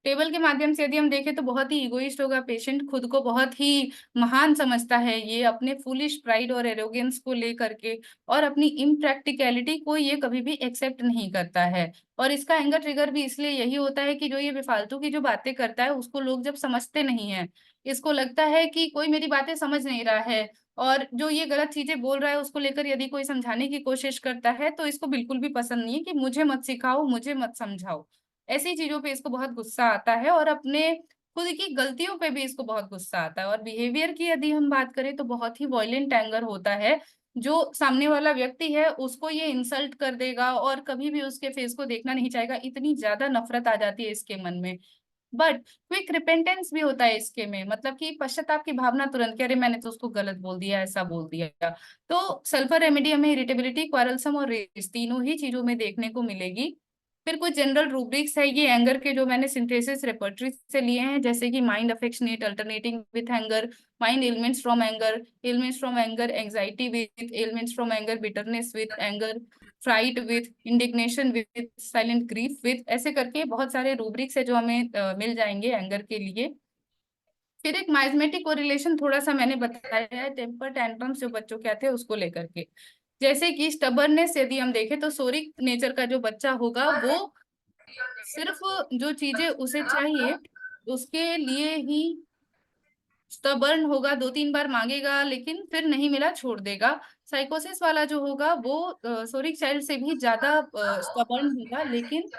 टेबल के माध्यम से यदि हम देखें तो बहुत ही इगोइस्ट होगा पेशेंट, खुद को बहुत ही महान समझता है ये, अपने फूलिश प्राइड और एरोगेंस को लेकर के, और अपनी इम्प्रैक्टिकलिटी को ये कभी भी एक्सेप्ट नहीं करता है। और इसका एंगर ट्रिगर भी इसलिए यही होता है कि जो ये बेफालतू की जो बातें करता है उसको लोग जब समझते नहीं है, इसको लगता है कि कोई मेरी बातें समझ नहीं रहा है, और जो ये गलत चीजें बोल रहा है उसको लेकर यदि कोई समझाने की कोशिश करता है तो इसको बिल्कुल भी पसंद नहीं है कि मुझे मत सिखाओ, मुझे मत समझाओ। ऐसी चीजों पे इसको बहुत गुस्सा आता है, और अपने खुद की गलतियों पे भी इसको बहुत गुस्सा आता है। और बिहेवियर की यदि हम बात करें तो बहुत ही वॉयलेंट एंगर होता है, जो सामने वाला व्यक्ति है उसको ये इंसल्ट कर देगा और कभी भी उसके फेस को देखना नहीं चाहेगा, इतनी ज्यादा नफरत आ जाती है इसके मन में। बट क्विक रिपेंटेंस भी होता है इसके में, मतलब कि पश्चाताप की भावना तुरंत, कि अरे मैंने तो उसको गलत बोल दिया, ऐसा बोल दिया। तो सल्फर रेमेडी हमें इरिटेबिलिटी, क्वारलसम और रेस तीनों ही चीजों में देखने को मिलेगी। फिर कुछ जनरल रूब्रिक्स है ये एंगर के, जो मैंने सिंथेसिस रेपर्टरी से लिए हैं, जैसे कि mind affectionate alternating with anger, mind ailments from anger, ailments from anger, anxiety with ailments from anger, bitterness with anger, fright with, indignation with, silent grief with, ऐसे करके बहुत सारे रूब्रिक्स है जो हमें मिल जाएंगे एंगर के लिए। फिर एक माइजमेटिक कोरिलेशन थोड़ा सा मैंने बताया है टेम्पर टैंट्रम्स जो बच्चों के आते हैं उसको लेकर के। जैसे कि स्टबर्ननेस यदि हम देखें तो सोरिक नेचर का जो बच्चा होगा वो सिर्फ जो चीजें उसे चाहिए उसके लिए ही स्टबर्न होगा, 2-3 बार मांगेगा लेकिन फिर नहीं मिला छोड़ देगा। साइकोसिस वाला जो होगा वो सोरिक चाइल्ड से भी ज्यादा स्टबर्न होगा, लेकिन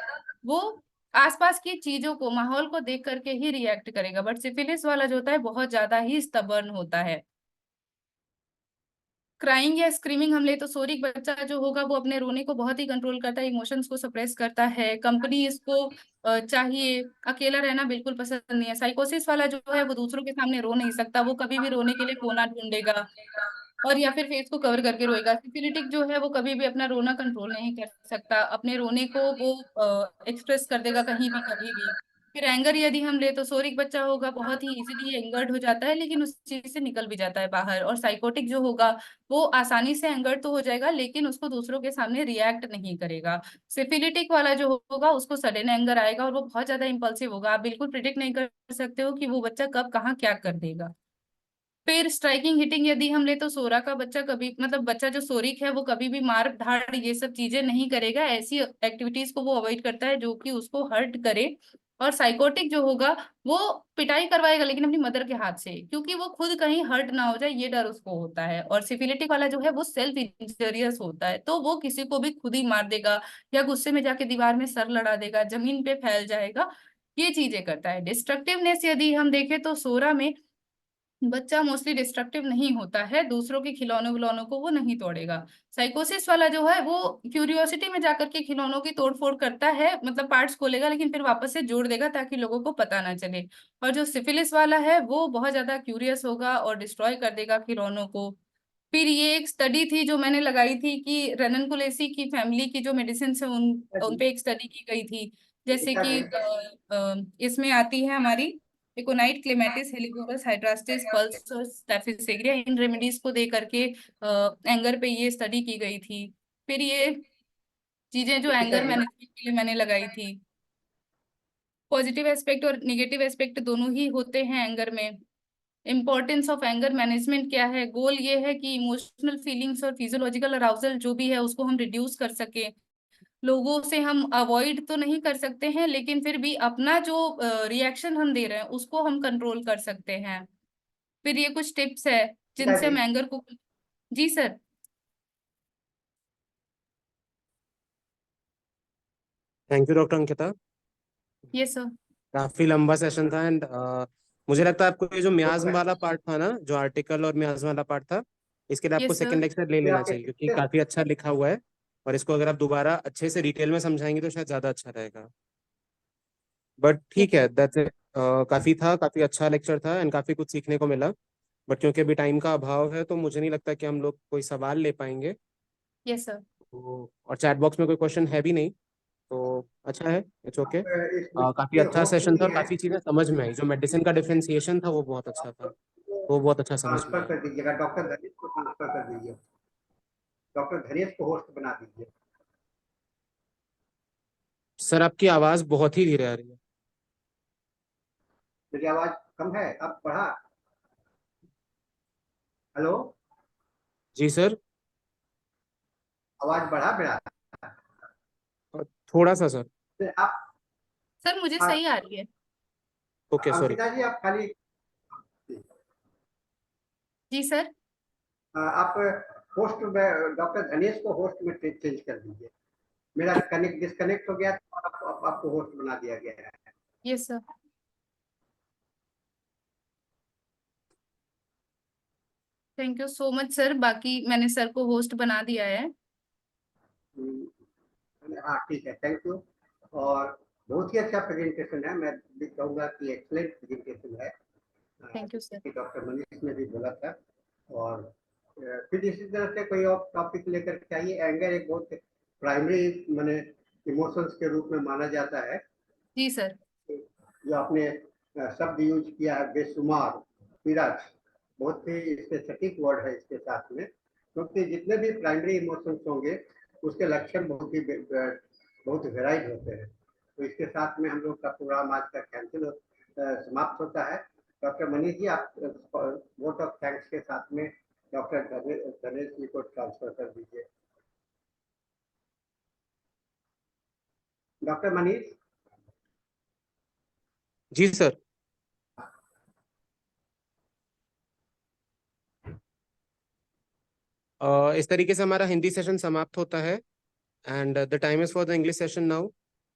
वो आसपास की चीजों को, माहौल को देख करके ही रिएक्ट करेगा। बट सिफिलिस वाला जो होता है बहुत ज्यादा ही स्टबर्न होता है। क्राइंग या स्क्रीमिंग हम ले तो सोरिक बच्चा जो होगा वो अपने रोने को बहुत ही कंट्रोल करता है, इमोशंस को सप्रेस करता है, कंपनी इसको चाहिए, अकेला रहना बिल्कुल पसंद नहीं है। साइकोसिस वाला जो है वो दूसरों के सामने रो नहीं सकता, वो कभी भी रोने के लिए कोना ढूंढेगा और या फिर फेस को कवर करके रोएगा। सिफिलिटिक जो है वो कभी भी अपना रोना कंट्रोल नहीं कर सकता, अपने रोने को वो एक्सप्रेस कर देगा कहीं भी कभी भी। फिर एंगर यदि हम ले तो सोरिक बच्चा होगा बहुत ही इजीली एंगर्ड हो जाता है, लेकिन उस चीज से निकल भी जाता है बाहर। और साइकोटिक जो होगा वो आसानी से एंगर्ड तो हो जाएगा लेकिन उसको दूसरों के सामने रिएक्ट नहीं करेगा। सिफिलिटिक वाला जो होगा उसको सडन एंगर आएगा और वो बहुत ज्यादा इंपल्सिव होगा, आप बिल्कुल प्रिडिक्ट नहीं कर सकते हो कि वो बच्चा कब कहाँ क्या कर देगा। फिर स्ट्राइकिंग हिटिंग यदि हम ले तो सोरा का बच्चा कभी, मतलब बच्चा जो सोरिक है वो कभी भी मार धाड़ ये सब चीजें नहीं करेगा, ऐसी एक्टिविटीज को वो अवॉइड करता है जो कि उसको हर्ट करे। और साइकोटिक जो होगा वो पिटाई करवाएगा लेकिन अपनी मदर के हाथ से, क्योंकि वो खुद कहीं हर्ट ना हो जाए ये डर उसको होता है। और सिफिलिटिक वाला जो है वो सेल्फ इंजरियस होता है, तो वो किसी को भी खुद ही मार देगा या गुस्से में जाके दीवार में सर लड़ा देगा, जमीन पे फैल जाएगा, ये चीजें करता है। डिस्ट्रक्टिवनेस यदि हम देखें तो सोरा में बच्चा मोस्टली डिस्ट्रक्टिव नहीं होता है, दूसरों के खिलौनों विलौनों को वो नहीं तोड़ेगा। साइकोसिस वाला जो है वो क्यूरियोसिटी में जाकर के खिलौनों की तोड़फोड़ करता है, मतलब पार्ट्स खोलेगा लेकिन फिर वापस से जोड़ देगा ताकि लोगों को पता ना चले। और जो सिफिलिस वाला है वो बहुत ज्यादा क्यूरियस होगा और डिस्ट्रॉय कर देगा खिलौनों को। फिर ये एक स्टडी थी जो मैंने लगाई थी कि रनन कुलेसी की फैमिली की जो मेडिसिन है उन पे एक स्टडी की गई थी। जैसे कि इसमें आती है हमारी एकोनाइट, क्लेमेटिस, हेलिकोरस, हाइड्रास्टिस, पल्स और स्टाफिसेग्रिया, इन रेमेडीज को दे करके एंगर पे ये स्टडी की गई थी। फिर ये चीजें जो एंगर मैनेजमेंट के लिए मैंने लगाई थी, पॉजिटिव एस्पेक्ट और निगेटिव एस्पेक्ट दोनों ही होते हैं एंगर में। इम्पोर्टेंस ऑफ एंगर मैनेजमेंट क्या है, गोल ये है कि इमोशनल फीलिंग्स और फिजियोलॉजिकल अराउजल जो भी है उसको हम रिड्यूस कर सके। लोगों से हम अवॉइड तो नहीं कर सकते हैं लेकिन फिर भी अपना जो रिएक्शन हम दे रहे हैं उसको हम कंट्रोल कर सकते हैं। फिर ये कुछ टिप्स है जिनसे हम एंगर को। जी sir. Thank you doctor Ankita, yes sir. काफी लंबा सेशन था। एंड मुझे लगता है आपको ये जो मियाज्म वाला पार्ट था ना, जो आर्टिकल और मियाज्म वाला पार्ट था, इसके लिए आपको यस सर। सेकंड लेक्चर ले लेना चाहिए क्योंकि काफी अच्छा लिखा हुआ है और इसको अगर आप दोबारा अच्छे से डिटेल में समझाएंगे तो शायद ज्यादा अच्छा रहेगा। बट ठीक है, दैट्स इट। काफी अच्छा लेक्चर था एंड काफी कुछ सीखने को मिला, बट क्योंकि अभी टाइम का अभाव है तो मुझे नहीं लगता कि हम लोग कोई सवाल ले पाएंगे। Yes sir. और चैट बॉक्स में कोई क्वेश्चन है भी नहीं, तो अच्छा है, इट्स ओके। काफी ये अच्छा होस्ट सेशन था भी और है, काफी चीजें समझ में आई। जो मेडिसिन का डिफरेंशिएशन था वो बहुत अच्छा था, वो बहुत अच्छा समझ में ट्रांसफर आया। कर दीजिएगा, डॉक्टर धनेश को ट्रांसफर कर दीजिए, डॉक्टर धनेश को होस्ट बना दीजिए। सर आपकी आवाज बहुत ही धीरे आ रही है। मेरी आवाज कम है, अब बढ़ा? हेलो, जी सर। आवाज बढ़ा मेरा? थोड़ा सा सर। तो आप सर मुझे सही आ रही है। Okay sorry. अंकिता जी, आप खाली जी सर। आप होस्ट में डॉक्टर धनेश को होस्ट में चेंज कर दीजिए। मेरा कनेक्ट डिस्कनेक्ट हो गया तो आपको होस्ट बना दिया गया है। Yes sir. Thank you so much sir, बाकी मैंने सर को होस्ट बना दिया है। हाँ ठीक है, थैंक यू। और बहुत ही अच्छा प्रेजेंटेशन है, मैं भी कहूँगा कि एक्सलेंट प्रेजेंटेशन है। Thank you sir. Doctor Manish ने भी बोला था। और फिर इसी तरह से कोई और टॉपिक लेकर के आइए। एंगर एक बहुत प्राइमरी माने इमोशंस के रूप में माना जाता है। जी सर। जो आपने शब्द यूज किया है बेशुमार, विराज, बहुत ही इसके सटीक वर्ड है इसके साथ में, क्योंकि जितने भी प्राइमरी इमोशंस होंगे उसके लक्षण बहुत वेराइड होते हैं। तो इसके साथ में हम लोग का प्रोग्राम आज का कैंसिल समाप्त होता है। डॉक्टर मनीष जी, आप वोट ऑफ थैंक्स के साथ में डॉक्टर गणेश जी को ट्रांसफर कर दीजिए। डॉक्टर मनीष। जी सर। इस तरीके से हमारा हिंदी सेशन समाप्त होता है and the time is for the English session now,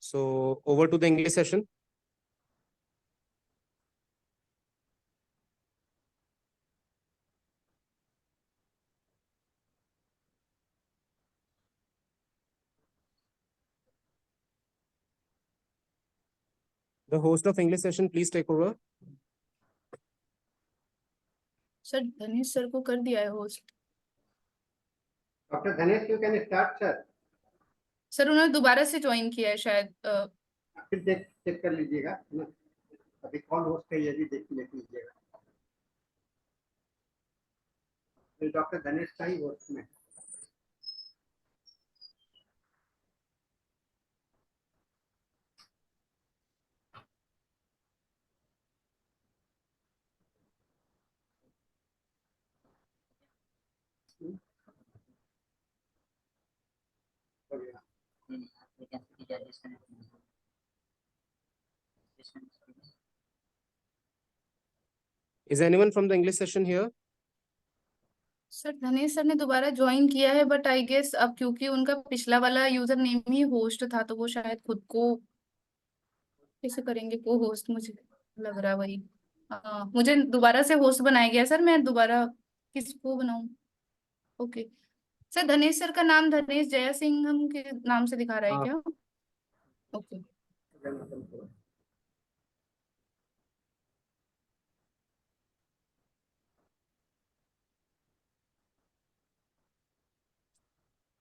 so over to the English session. The host of English session, please take over. Sir Dhanesh sir को कर दिया है host. Doctor Dhanesh, you can start sir. Sir उन्होंने दोबारा से join किया है शायद। फिर चेक कर लीजिएगा ना, अभी कौन होस्ट है ये भी देख लीजिएगा। डॉक्टर धनेश का ही होस्ट में। Is anyone from the English session here? Sir Dhanesh sir ने दोबारा ज्वाइन किया है, बट आई गेस अब क्योंकि उनका पिछला वाला यूजर नेम ही होस्ट था तो वो शायद खुद को कैसे करेंगे को होस्ट, मुझे लग रहा है वही। मुझे दोबारा से होस्ट बनाया गया सर, मैं दोबारा किसको बनाऊं? ओके सर, धनेश सर का नाम धनेश जय सिंह हम के नाम से दिखा रहा है हाँ। क्या? Okay.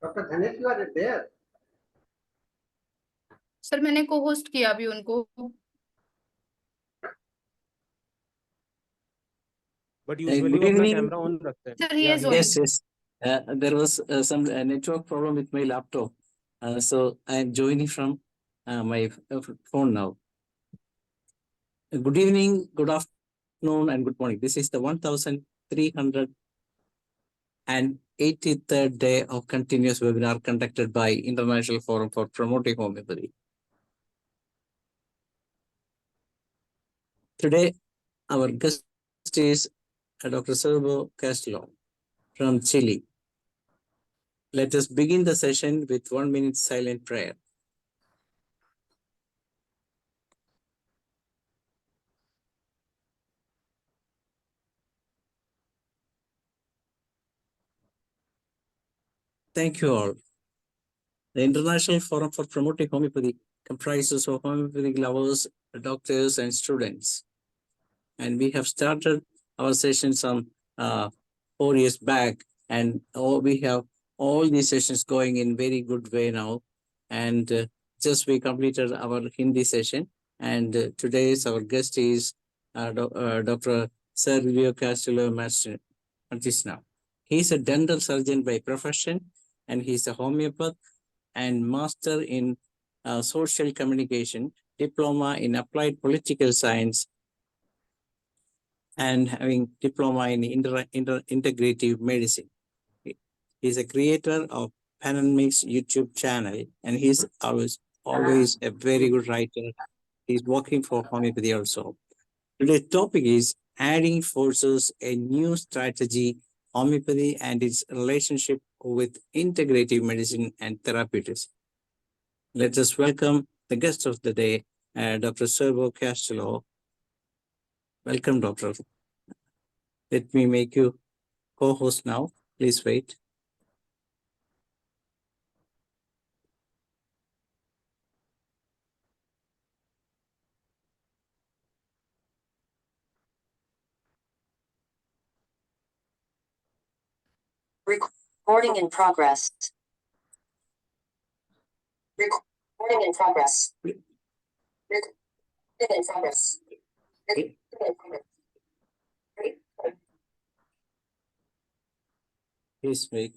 Doctor Dhanesh, you are there? Sir मैंने को होस्ट किया अभी उनको। But usually good वो अपना evening. कैमरा ऑन रखते हैं। सर ये Yes, yes. There was some network problem with my laptop. So I am joining from my phone now. Good evening, good afternoon, and good morning. This is the 1383rd day of continuous webinar conducted by International Forum for Promoting Homeopathy. Today, our guest is Dr. Sergio Castro from Chile. Let us begin the session with 1 minute silent prayer. Thank you all. The International Forum for Promoting Homeopathy comprises of homeopathic lovers doctors and students. And we have started our sessions on 4 years back, and we have all these sessions going in very good way now. And just we completed our Hindi session, and today's our guest is Dr. Sergio Castillo Martisna. He's a dental surgeon by profession, and he's a homeopath and master in social communication, diploma in applied political science, and having diploma in integrative medicine. He's a creator of Panamix YouTube channel, and he's always a very good writer. He's working for homeopathy also. Today's topic is adding forces, a new strategy, homeopathy and its relationship with integrative medicine and therapeutics. Let us welcome the guest of the day, Dr. Sergio Castillo. Welcome, doctor. Let me make you co-host now. Please wait. Recording in progress. Recording in progress. Recording in progress. Please wait.